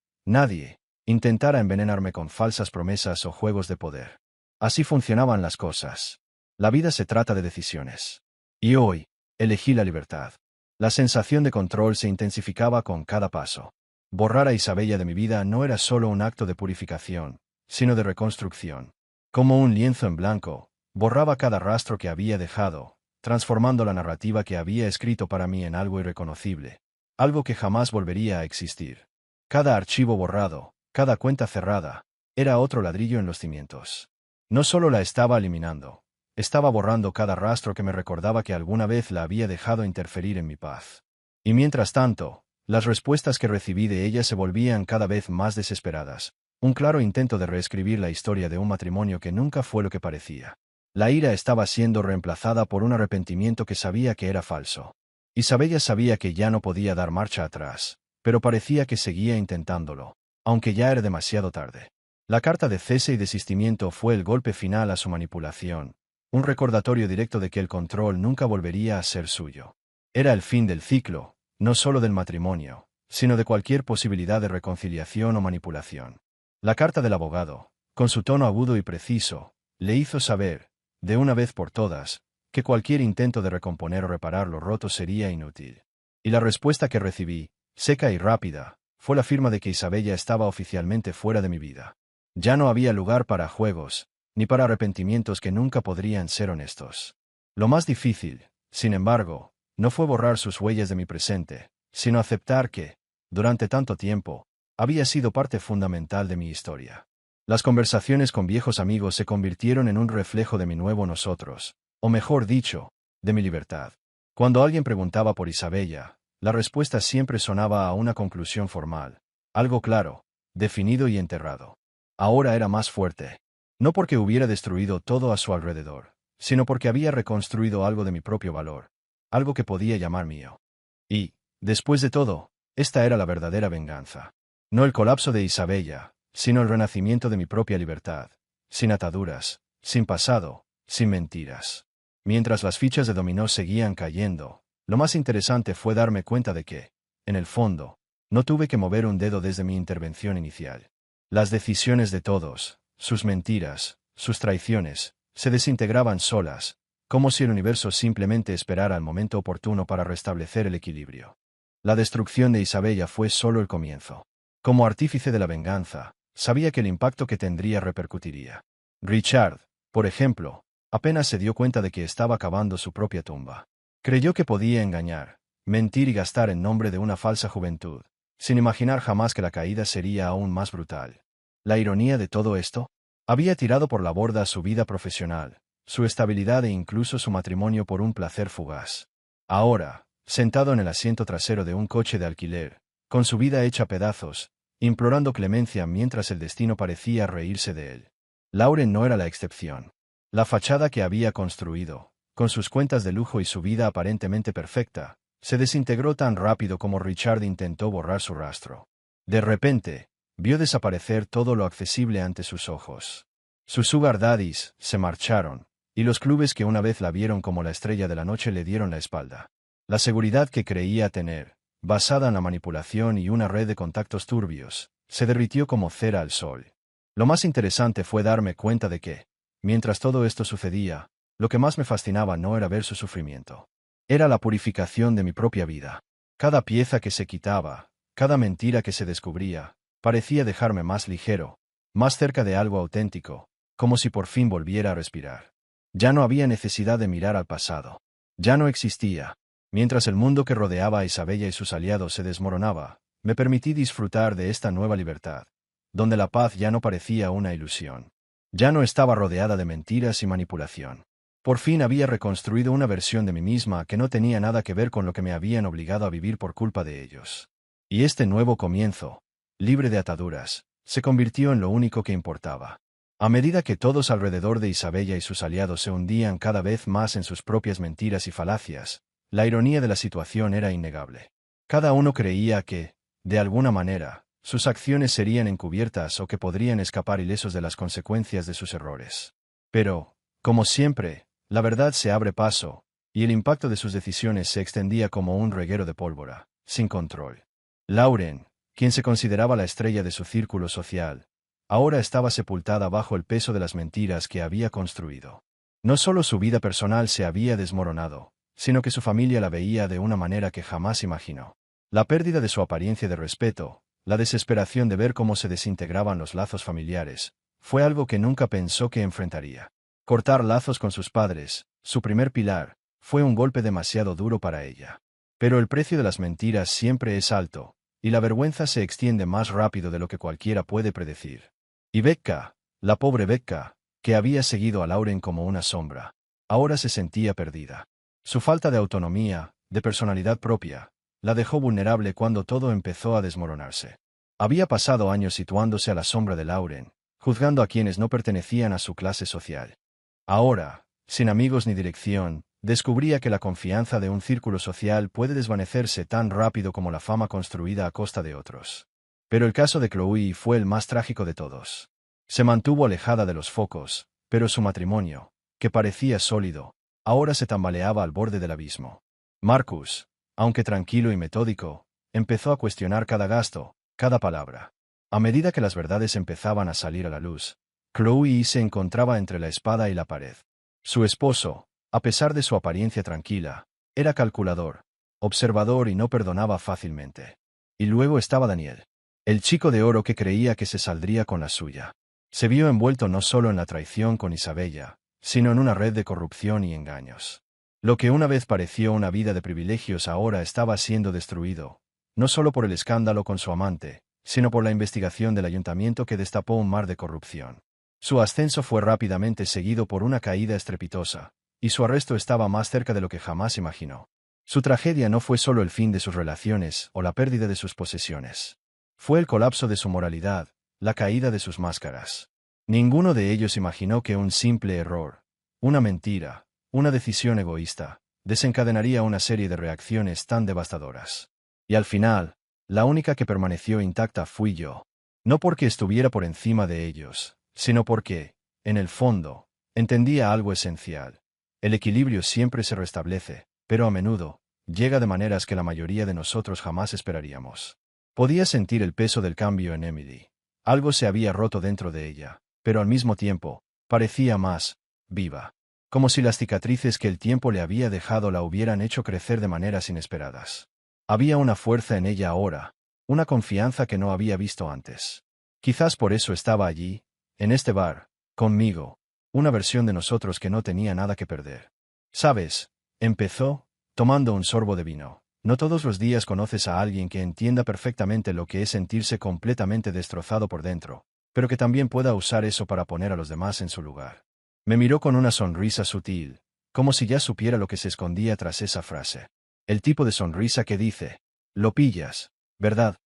intentara envenenarme con falsas promesas o juegos de poder. Así funcionaban las cosas. La vida se trata de decisiones. Y hoy, elegí la libertad. La sensación de control se intensificaba con cada paso. Borrar a Isabella de mi vida no era solo un acto de purificación, sino de reconstrucción. Como un lienzo en blanco, borraba cada rastro que había dejado, transformando la narrativa que había escrito para mí en algo irreconocible, algo que jamás volvería a existir. Cada archivo borrado, cada cuenta cerrada, era otro ladrillo en los cimientos. No solo la estaba eliminando, estaba borrando cada rastro que me recordaba que alguna vez la había dejado interferir en mi paz. Y mientras tanto, las respuestas que recibí de ella se volvían cada vez más desesperadas, un claro intento de reescribir la historia de un matrimonio que nunca fue lo que parecía. La ira estaba siendo reemplazada por un arrepentimiento que sabía que era falso. Isabella sabía que ya no podía dar marcha atrás, pero parecía que seguía intentándolo, aunque ya era demasiado tarde. La carta de cese y desistimiento fue el golpe final a su manipulación, un recordatorio directo de que el control nunca volvería a ser suyo. Era el fin del ciclo, no solo del matrimonio, sino de cualquier posibilidad de reconciliación o manipulación. La carta del abogado, con su tono agudo y preciso, le hizo saber, de una vez por todas, que cualquier intento de recomponer o reparar lo roto sería inútil. Y la respuesta que recibí, seca y rápida, fue la firma de que Isabella estaba oficialmente fuera de mi vida. Ya no había lugar para juegos, ni para arrepentimientos que nunca podrían ser honestos. Lo más difícil, sin embargo, no fue borrar sus huellas de mi presente, sino aceptar que, durante tanto tiempo, había sido parte fundamental de mi historia. Las conversaciones con viejos amigos se convirtieron en un reflejo de mi nuevo nosotros, o mejor dicho, de mi libertad. Cuando alguien preguntaba por Isabella, la respuesta siempre sonaba a una conclusión formal, algo claro, definido y enterrado. Ahora era más fuerte. No porque hubiera destruido todo a su alrededor, sino porque había reconstruido algo de mi propio valor, algo que podía llamar mío. Y, después de todo, esta era la verdadera venganza. No el colapso de Isabella, sino el renacimiento de mi propia libertad, sin ataduras, sin pasado, sin mentiras. Mientras las fichas de dominó seguían cayendo, lo más interesante fue darme cuenta de que, en el fondo, no tuve que mover un dedo desde mi intervención inicial. Las decisiones de todos, sus mentiras, sus traiciones, se desintegraban solas, como si el universo simplemente esperara el momento oportuno para restablecer el equilibrio. La destrucción de Isabella fue solo el comienzo. Como artífice de la venganza, sabía que el impacto que tendría repercutiría. Richard, por ejemplo, apenas se dio cuenta de que estaba cavando su propia tumba. Creyó que podía engañar, mentir y gastar en nombre de una falsa juventud, sin imaginar jamás que la caída sería aún más brutal. La ironía de todo esto, había tirado por la borda su vida profesional, su estabilidad e incluso su matrimonio por un placer fugaz. Ahora, sentado en el asiento trasero de un coche de alquiler, con su vida hecha pedazos, implorando clemencia mientras el destino parecía reírse de él. Lauren no era la excepción. La fachada que había construido, con sus cuentas de lujo y su vida aparentemente perfecta, se desintegró tan rápido como Richard intentó borrar su rastro. De repente, vio desaparecer todo lo accesible ante sus ojos. Sus sugar daddies se marcharon, y los clubes que una vez la vieron como la estrella de la noche le dieron la espalda. La seguridad que creía tener, basada en la manipulación y una red de contactos turbios, se derritió como cera al sol. Lo más interesante fue darme cuenta de que, mientras todo esto sucedía, lo que más me fascinaba no era ver su sufrimiento. Era la purificación de mi propia vida. Cada pieza que se quitaba, cada mentira que se descubría, parecía dejarme más ligero, más cerca de algo auténtico, como si por fin volviera a respirar. Ya no había necesidad de mirar al pasado. Ya no existía. Mientras el mundo que rodeaba a Isabella y sus aliados se desmoronaba, me permití disfrutar de esta nueva libertad, donde la paz ya no parecía una ilusión. Ya no estaba rodeada de mentiras y manipulación. Por fin había reconstruido una versión de mí misma que no tenía nada que ver con lo que me habían obligado a vivir por culpa de ellos. Y este nuevo comienzo, libre de ataduras, se convirtió en lo único que importaba. A medida que todos alrededor de Isabella y sus aliados se hundían cada vez más en sus propias mentiras y falacias, la ironía de la situación era innegable. Cada uno creía que, de alguna manera, sus acciones serían encubiertas o que podrían escapar ilesos de las consecuencias de sus errores. Pero, como siempre, la verdad se abre paso, y el impacto de sus decisiones se extendía como un reguero de pólvora, sin control. Lauren, quien se consideraba la estrella de su círculo social, ahora estaba sepultada bajo el peso de las mentiras que había construido. No solo su vida personal se había desmoronado, sino que su familia la veía de una manera que jamás imaginó. La pérdida de su apariencia de respeto, la desesperación de ver cómo se desintegraban los lazos familiares, fue algo que nunca pensó que enfrentaría. Cortar lazos con sus padres, su primer pilar, fue un golpe demasiado duro para ella. Pero el precio de las mentiras siempre es alto, y la vergüenza se extiende más rápido de lo que cualquiera puede predecir. Y Becca, la pobre Becca, que había seguido a Lauren como una sombra, ahora se sentía perdida. Su falta de autonomía, de personalidad propia, la dejó vulnerable cuando todo empezó a desmoronarse. Había pasado años situándose a la sombra de Lauren, juzgando a quienes no pertenecían a su clase social. Ahora, sin amigos ni dirección, descubría que la confianza de un círculo social puede desvanecerse tan rápido como la fama construida a costa de otros. Pero el caso de Chloe fue el más trágico de todos. Se mantuvo alejada de los focos, pero su matrimonio, que parecía sólido, ahora se tambaleaba al borde del abismo. Marcus, aunque tranquilo y metódico, empezó a cuestionar cada gasto, cada palabra. A medida que las verdades empezaban a salir a la luz, Chloe se encontraba entre la espada y la pared. Su esposo, a pesar de su apariencia tranquila, era calculador, observador y no perdonaba fácilmente. Y luego estaba Daniel, el chico de oro que creía que se saldría con la suya. Se vio envuelto no solo en la traición con Isabella, sino en una red de corrupción y engaños. Lo que una vez pareció una vida de privilegios ahora estaba siendo destruido, no solo por el escándalo con su amante, sino por la investigación del ayuntamiento que destapó un mar de corrupción. Su ascenso fue rápidamente seguido por una caída estrepitosa, y su arresto estaba más cerca de lo que jamás imaginó. Su tragedia no fue solo el fin de sus relaciones o la pérdida de sus posesiones. Fue el colapso de su moralidad, la caída de sus máscaras. Ninguno de ellos imaginó que un simple error, una mentira, una decisión egoísta, desencadenaría una serie de reacciones tan devastadoras. Y al final, la única que permaneció intacta fui yo. No porque estuviera por encima de ellos, sino porque, en el fondo, entendía algo esencial. El equilibrio siempre se restablece, pero a menudo, llega de maneras que la mayoría de nosotros jamás esperaríamos. Podía sentir el peso del cambio en Emily. Algo se había roto dentro de ella, pero al mismo tiempo, parecía más viva. Como si las cicatrices que el tiempo le había dejado la hubieran hecho crecer de maneras inesperadas. Había una fuerza en ella ahora, una confianza que no había visto antes. Quizás por eso estaba allí, en este bar, conmigo, una versión de nosotros que no tenía nada que perder. ¿Sabes? Empezó, tomando un sorbo de vino. No todos los días conoces a alguien que entienda perfectamente lo que es sentirse completamente destrozado por dentro, pero que también pueda usar eso para poner a los demás en su lugar. Me miró con una sonrisa sutil, como si ya supiera lo que se escondía tras esa frase. El tipo de sonrisa que dice, lo pillas, ¿verdad?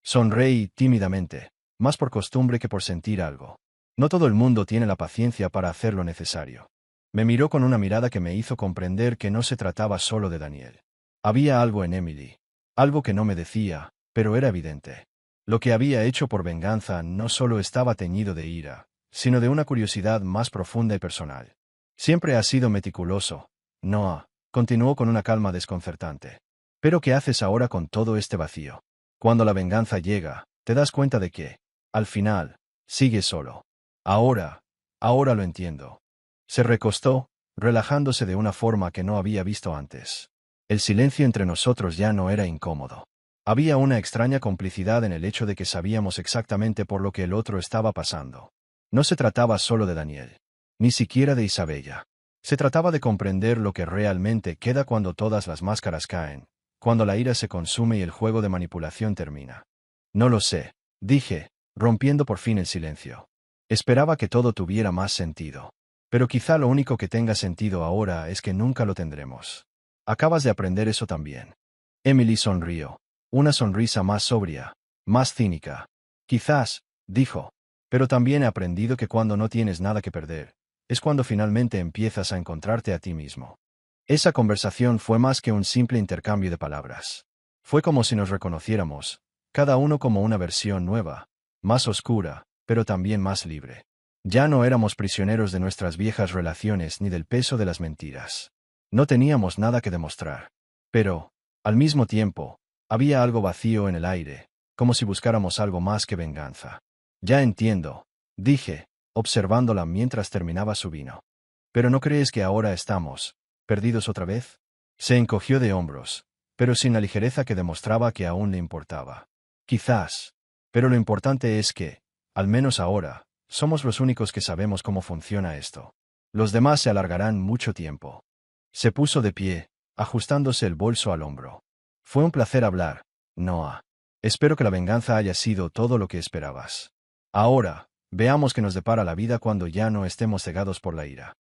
Sonreí tímidamente, más por costumbre que por sentir algo. No todo el mundo tiene la paciencia para hacer lo necesario. Me miró con una mirada que me hizo comprender que no se trataba solo de Daniel. Había algo en Emily, algo que no me decía, pero era evidente. Lo que había hecho por venganza no solo estaba teñido de ira, sino de una curiosidad más profunda y personal. Siempre has sido meticuloso, Noah, continuó con una calma desconcertante. Pero ¿qué haces ahora con todo este vacío? Cuando la venganza llega, te das cuenta de que, al final, sigues solo. Ahora lo entiendo. Se recostó, relajándose de una forma que no había visto antes. El silencio entre nosotros ya no era incómodo. Había una extraña complicidad en el hecho de que sabíamos exactamente por lo que el otro estaba pasando. No se trataba solo de Daniel, ni siquiera de Isabella. Se trataba de comprender lo que realmente queda cuando todas las máscaras caen, cuando la ira se consume y el juego de manipulación termina. No lo sé, dije, rompiendo por fin el silencio. Esperaba que todo tuviera más sentido. Pero quizá lo único que tenga sentido ahora es que nunca lo tendremos. Acabas de aprender eso también. Emily sonrió. Una sonrisa más sobria, más cínica. Quizás, dijo. Pero también he aprendido que cuando no tienes nada que perder, es cuando finalmente empiezas a encontrarte a ti mismo. Esa conversación fue más que un simple intercambio de palabras. Fue como si nos reconociéramos, cada uno como una versión nueva, más oscura, pero también más libre. Ya no éramos prisioneros de nuestras viejas relaciones ni del peso de las mentiras. No teníamos nada que demostrar. Pero, al mismo tiempo, había algo vacío en el aire, como si buscáramos algo más que venganza. Ya entiendo, dije, observándola mientras terminaba su vino. ¿Pero no crees que ahora estamos perdidos otra vez? Se encogió de hombros, pero sin la ligereza que demostraba que aún le importaba. Quizás. Pero lo importante es que, al menos ahora, somos los únicos que sabemos cómo funciona esto. Los demás se alargarán mucho tiempo. Se puso de pie, ajustándose el bolso al hombro. Fue un placer hablar, Noah. Espero que la venganza haya sido todo lo que esperabas. Ahora, veamos qué nos depara la vida cuando ya no estemos cegados por la ira.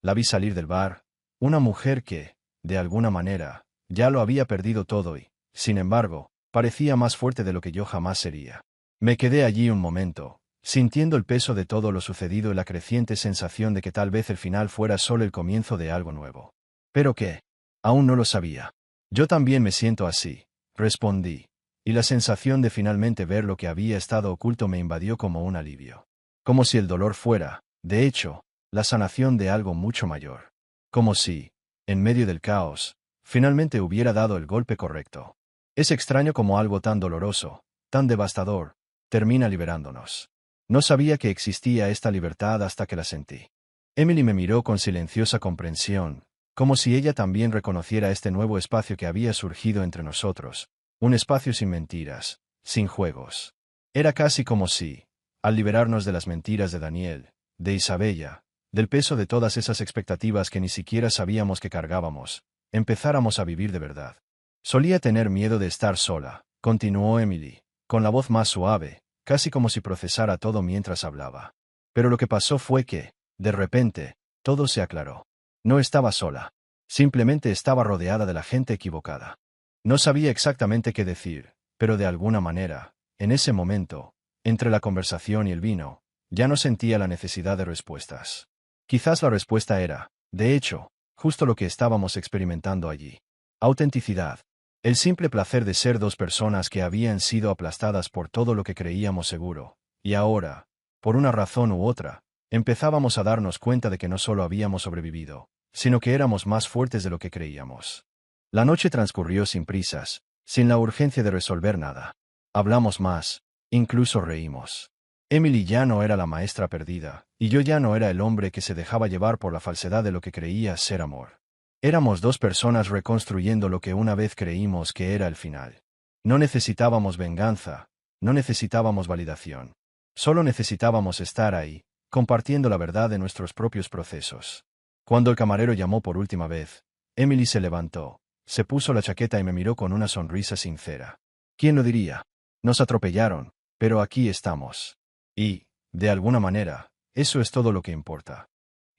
La vi salir del bar, una mujer que, de alguna manera, ya lo había perdido todo y, sin embargo, parecía más fuerte de lo que yo jamás sería. Me quedé allí un momento, sintiendo el peso de todo lo sucedido y la creciente sensación de que tal vez el final fuera solo el comienzo de algo nuevo. ¿Pero qué? Aún no lo sabía. Yo también me siento así, respondí, y la sensación de finalmente ver lo que había estado oculto me invadió como un alivio. Como si el dolor fuera, de hecho, la sanación de algo mucho mayor. Como si, en medio del caos, finalmente hubiera dado el golpe correcto. Es extraño como algo tan doloroso, tan devastador, termina liberándonos. No sabía que existía esta libertad hasta que la sentí. Emily me miró con silenciosa comprensión, como si ella también reconociera este nuevo espacio que había surgido entre nosotros, un espacio sin mentiras, sin juegos. Era casi como si, al liberarnos de las mentiras de Daniel, de Isabella, del peso de todas esas expectativas que ni siquiera sabíamos que cargábamos, empezáramos a vivir de verdad. Solía tener miedo de estar sola, continuó Emily, con la voz más suave, casi como si procesara todo mientras hablaba. Pero lo que pasó fue que, de repente, todo se aclaró. No estaba sola. Simplemente estaba rodeada de la gente equivocada. No sabía exactamente qué decir, pero de alguna manera, en ese momento, entre la conversación y el vino, ya no sentía la necesidad de respuestas. Quizás la respuesta era, de hecho, justo lo que estábamos experimentando allí. Autenticidad. El simple placer de ser dos personas que habían sido aplastadas por todo lo que creíamos seguro, y ahora, por una razón u otra, empezábamos a darnos cuenta de que no solo habíamos sobrevivido, sino que éramos más fuertes de lo que creíamos. La noche transcurrió sin prisas, sin la urgencia de resolver nada. Hablamos más, incluso reímos. Emily ya no era la maestra perdida, y yo ya no era el hombre que se dejaba llevar por la falsedad de lo que creía ser amor. Éramos dos personas reconstruyendo lo que una vez creímos que era el final. No necesitábamos venganza, no necesitábamos validación. Solo necesitábamos estar ahí, compartiendo la verdad de nuestros propios procesos. Cuando el camarero llamó por última vez, Emily se levantó, se puso la chaqueta y me miró con una sonrisa sincera. ¿Quién lo diría? Nos atropellaron, pero aquí estamos. Y, de alguna manera, eso es todo lo que importa.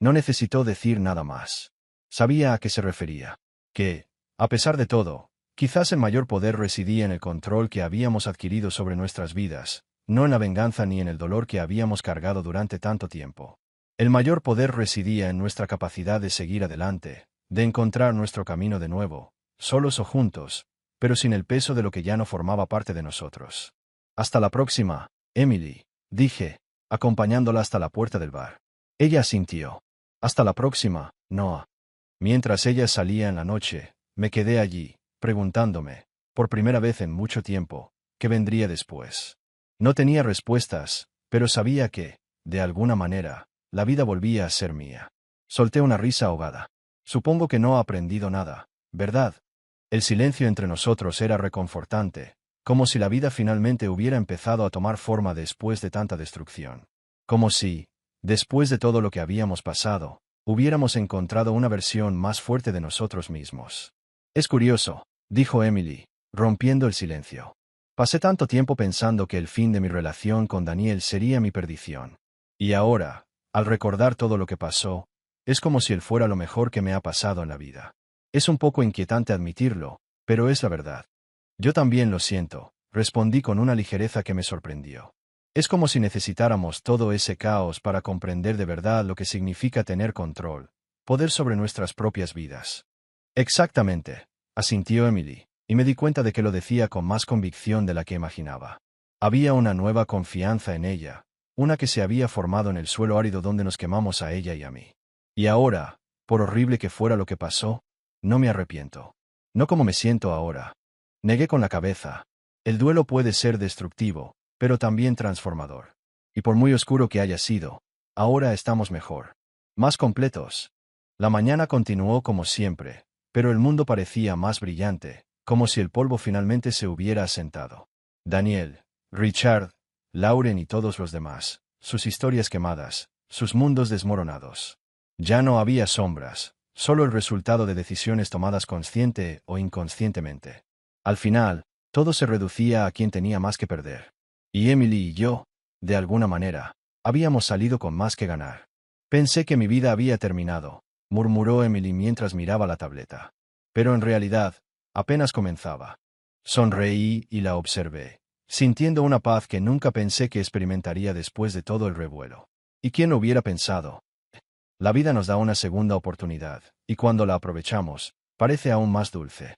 No necesitó decir nada más. Sabía a qué se refería. Que, a pesar de todo, quizás el mayor poder residía en el control que habíamos adquirido sobre nuestras vidas, no en la venganza ni en el dolor que habíamos cargado durante tanto tiempo. El mayor poder residía en nuestra capacidad de seguir adelante, de encontrar nuestro camino de nuevo, solos o juntos, pero sin el peso de lo que ya no formaba parte de nosotros. Hasta la próxima, Emily, dije, acompañándola hasta la puerta del bar. Ella asintió. Hasta la próxima, Noah. Mientras ella salía en la noche, me quedé allí, preguntándome, por primera vez en mucho tiempo, qué vendría después. No tenía respuestas, pero sabía que, de alguna manera, la vida volvía a ser mía. Solté una risa ahogada. Supongo que no ha aprendido nada, ¿verdad? El silencio entre nosotros era reconfortante, como si la vida finalmente hubiera empezado a tomar forma después de tanta destrucción. Como si, después de todo lo que habíamos pasado, hubiéramos encontrado una versión más fuerte de nosotros mismos. Es curioso, dijo Emily, rompiendo el silencio. Pasé tanto tiempo pensando que el fin de mi relación con Daniel sería mi perdición. Y ahora, al recordar todo lo que pasó, es como si él fuera lo mejor que me ha pasado en la vida. Es un poco inquietante admitirlo, pero es la verdad. Yo también lo siento, respondí con una ligereza que me sorprendió. Es como si necesitáramos todo ese caos para comprender de verdad lo que significa tener control, poder sobre nuestras propias vidas. Exactamente, asintió Emily. y me di cuenta de que lo decía con más convicción de la que imaginaba. Había una nueva confianza en ella, una que se había formado en el suelo árido donde nos quemamos a ella y a mí. Y ahora, por horrible que fuera lo que pasó, no me arrepiento. No como me siento ahora. Negué con la cabeza. El duelo puede ser destructivo, pero también transformador. Y por muy oscuro que haya sido, ahora estamos mejor. Más completos. La mañana continuó como siempre, pero el mundo parecía más brillante, como si el polvo finalmente se hubiera asentado. Daniel, Richard, Lauren y todos los demás, sus historias quemadas, sus mundos desmoronados. Ya no había sombras, solo el resultado de decisiones tomadas consciente o inconscientemente. Al final, todo se reducía a quien tenía más que perder. Y Emily y yo, de alguna manera, habíamos salido con más que ganar. Pensé que mi vida había terminado, murmuró Emily mientras miraba la tableta. Pero en realidad, apenas comenzaba. Sonreí y la observé, sintiendo una paz que nunca pensé que experimentaría después de todo el revuelo. ¿Y quién lo hubiera pensado? La vida nos da una segunda oportunidad, y cuando la aprovechamos, parece aún más dulce.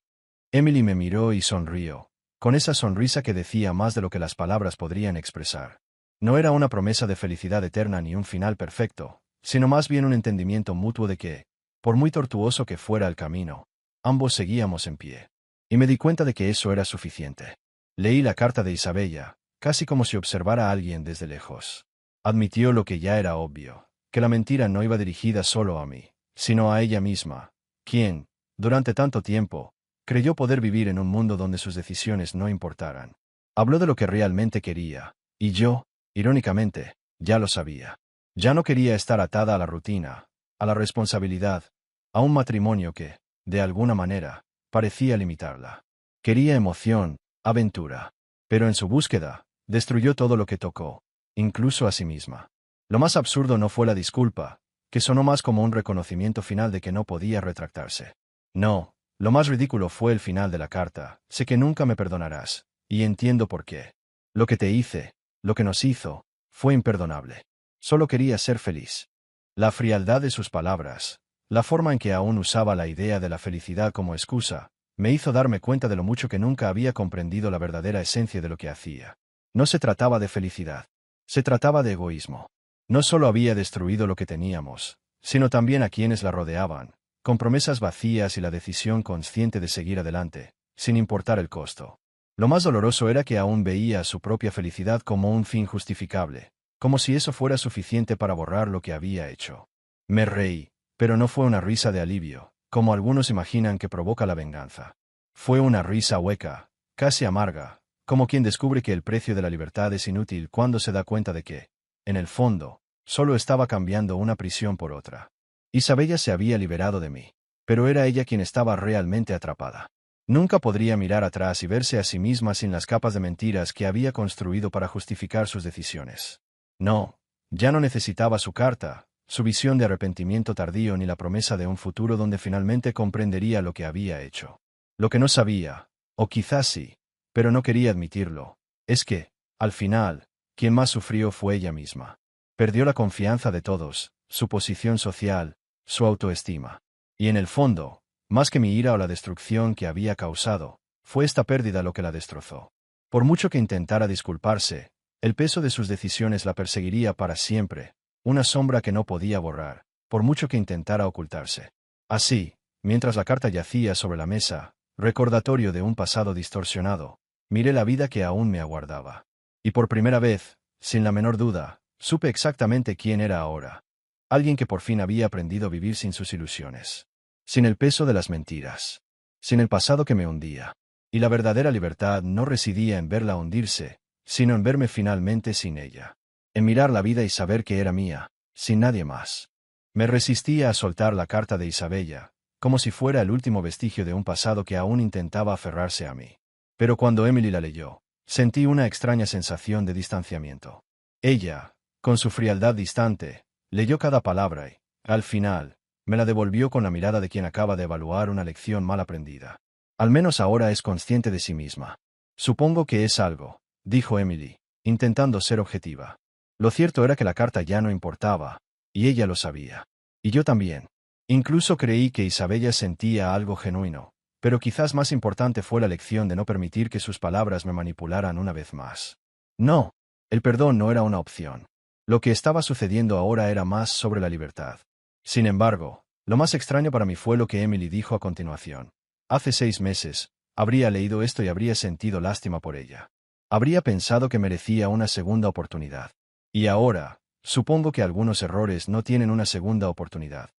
Emily me miró y sonrió, con esa sonrisa que decía más de lo que las palabras podrían expresar. No era una promesa de felicidad eterna ni un final perfecto, sino más bien un entendimiento mutuo de que, por muy tortuoso que fuera el camino, ambos seguíamos en pie. Y me di cuenta de que eso era suficiente. Leí la carta de Isabella, casi como si observara a alguien desde lejos. Admitió lo que ya era obvio, que la mentira no iba dirigida solo a mí, sino a ella misma, quien, durante tanto tiempo, creyó poder vivir en un mundo donde sus decisiones no importaran. Habló de lo que realmente quería, y yo, irónicamente, ya lo sabía. Ya no quería estar atada a la rutina, a la responsabilidad, a un matrimonio que, de alguna manera, parecía limitarla. Quería emoción, aventura. Pero en su búsqueda, destruyó todo lo que tocó, incluso a sí misma. Lo más absurdo no fue la disculpa, que sonó más como un reconocimiento final de que no podía retractarse. No, lo más ridículo fue el final de la carta: sé que nunca me perdonarás, y entiendo por qué. Lo que te hice, lo que nos hizo, fue imperdonable. Solo quería ser feliz. La frialdad de sus palabras, la forma en que aún usaba la idea de la felicidad como excusa, me hizo darme cuenta de lo mucho que nunca había comprendido la verdadera esencia de lo que hacía. No se trataba de felicidad. Se trataba de egoísmo. No solo había destruido lo que teníamos, sino también a quienes la rodeaban, con promesas vacías y la decisión consciente de seguir adelante, sin importar el costo. Lo más doloroso era que aún veía su propia felicidad como un fin justificable, como si eso fuera suficiente para borrar lo que había hecho. Me reí, pero no fue una risa de alivio, como algunos imaginan que provoca la venganza. Fue una risa hueca, casi amarga, como quien descubre que el precio de la libertad es inútil cuando se da cuenta de que, en el fondo, solo estaba cambiando una prisión por otra. Isabella se había liberado de mí, pero era ella quien estaba realmente atrapada. Nunca podría mirar atrás y verse a sí misma sin las capas de mentiras que había construido para justificar sus decisiones. No, ya no necesitaba su carta, su visión de arrepentimiento tardío ni la promesa de un futuro donde finalmente comprendería lo que había hecho. Lo que no sabía, o quizás sí, pero no quería admitirlo, es que, al final, quien más sufrió fue ella misma. Perdió la confianza de todos, su posición social, su autoestima. Y en el fondo, más que mi ira o la destrucción que había causado, fue esta pérdida lo que la destrozó. Por mucho que intentara disculparse, el peso de sus decisiones la perseguiría para siempre, una sombra que no podía borrar, por mucho que intentara ocultarse. Así, mientras la carta yacía sobre la mesa, recordatorio de un pasado distorsionado, miré la vida que aún me aguardaba. Y por primera vez, sin la menor duda, supe exactamente quién era ahora. Alguien que por fin había aprendido a vivir sin sus ilusiones. Sin el peso de las mentiras. Sin el pasado que me hundía. Y la verdadera libertad no residía en verla hundirse, sino en verme finalmente sin ella. En mirar la vida y saber que era mía, sin nadie más. Me resistía a soltar la carta de Isabella, como si fuera el último vestigio de un pasado que aún intentaba aferrarse a mí. Pero cuando Emily la leyó, sentí una extraña sensación de distanciamiento. Ella, con su frialdad distante, leyó cada palabra y, al final, me la devolvió con la mirada de quien acaba de evaluar una lección mal aprendida. Al menos ahora es consciente de sí misma. Supongo que es algo, dijo Emily, intentando ser objetiva. Lo cierto era que la carta ya no importaba, y ella lo sabía. Y yo también. Incluso creí que Isabella sentía algo genuino, Pero quizás más importante fue la lección de no permitir que sus palabras me manipularan una vez más. No, el perdón no era una opción. Lo que estaba sucediendo ahora era más sobre la libertad. Sin embargo, lo más extraño para mí fue lo que Emily dijo a continuación. Hace 6 meses, habría leído esto y habría sentido lástima por ella. Habría pensado que merecía una segunda oportunidad. Y ahora, supongo que algunos errores no tienen una segunda oportunidad.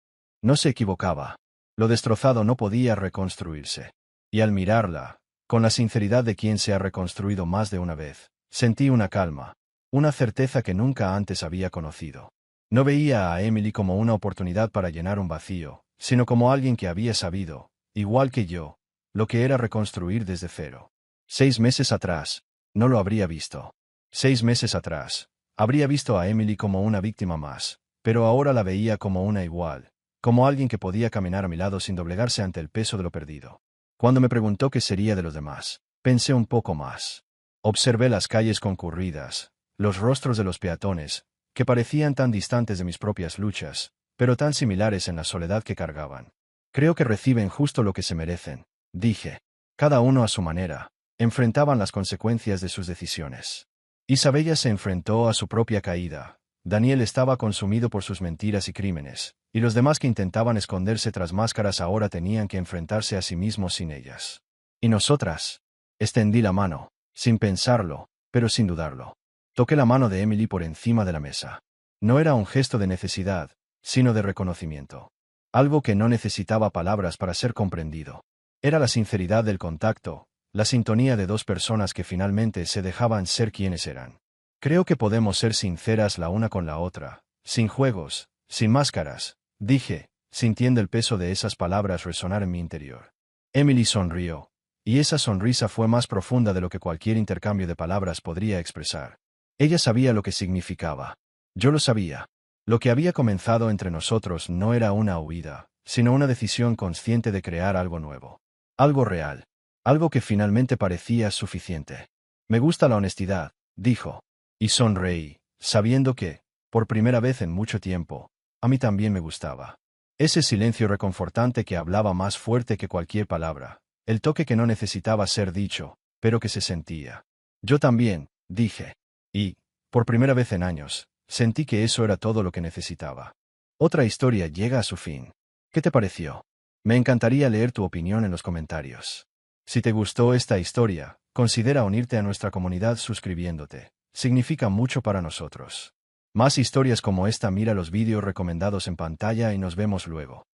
No se equivocaba. Lo destrozado no podía reconstruirse. Y al mirarla, con la sinceridad de quien se ha reconstruido más de una vez, sentí una calma, una certeza que nunca antes había conocido. No veía a Emily como una oportunidad para llenar un vacío, sino como alguien que había sabido, igual que yo, lo que era reconstruir desde cero. 6 meses atrás, no lo habría visto. 6 meses atrás, habría visto a Emily como una víctima más, pero ahora la veía como una igual, como alguien que podía caminar a mi lado sin doblegarse ante el peso de lo perdido. Cuando me preguntó qué sería de los demás, pensé un poco más. Observé las calles concurridas, los rostros de los peatones, que parecían tan distantes de mis propias luchas, pero tan similares en la soledad que cargaban. Creo que reciben justo lo que se merecen, dije. Cada uno a su manera, enfrentaban las consecuencias de sus decisiones. Isabella se enfrentó a su propia caída. Daniel estaba consumido por sus mentiras y crímenes, y los demás que intentaban esconderse tras máscaras ahora tenían que enfrentarse a sí mismos sin ellas. ¿Y nosotras? Extendí la mano, sin pensarlo, pero sin dudarlo. Toqué la mano de Emily por encima de la mesa. No era un gesto de necesidad, sino de reconocimiento. Algo que no necesitaba palabras para ser comprendido. Era la sinceridad del contacto, la sintonía de dos personas que finalmente se dejaban ser quienes eran. Creo que podemos ser sinceras la una con la otra, sin juegos, sin máscaras, dije, sintiendo el peso de esas palabras resonar en mi interior. Emily sonrió, y esa sonrisa fue más profunda de lo que cualquier intercambio de palabras podría expresar. Ella sabía lo que significaba. Yo lo sabía. Lo que había comenzado entre nosotros no era una huida, sino una decisión consciente de crear algo nuevo. Algo real. Algo que finalmente parecía suficiente. Me gusta la honestidad, dijo. Y sonreí, sabiendo que, por primera vez en mucho tiempo, a mí también me gustaba. Ese silencio reconfortante que hablaba más fuerte que cualquier palabra, el toque que no necesitaba ser dicho, pero que se sentía. Yo también, dije. Y, por primera vez en años, sentí que eso era todo lo que necesitaba. Otra historia llega a su fin. ¿Qué te pareció? Me encantaría leer tu opinión en los comentarios. Si te gustó esta historia, considera unirte a nuestra comunidad suscribiéndote. Significa mucho para nosotros. Más historias como esta, mira los vídeos recomendados en pantalla y nos vemos luego.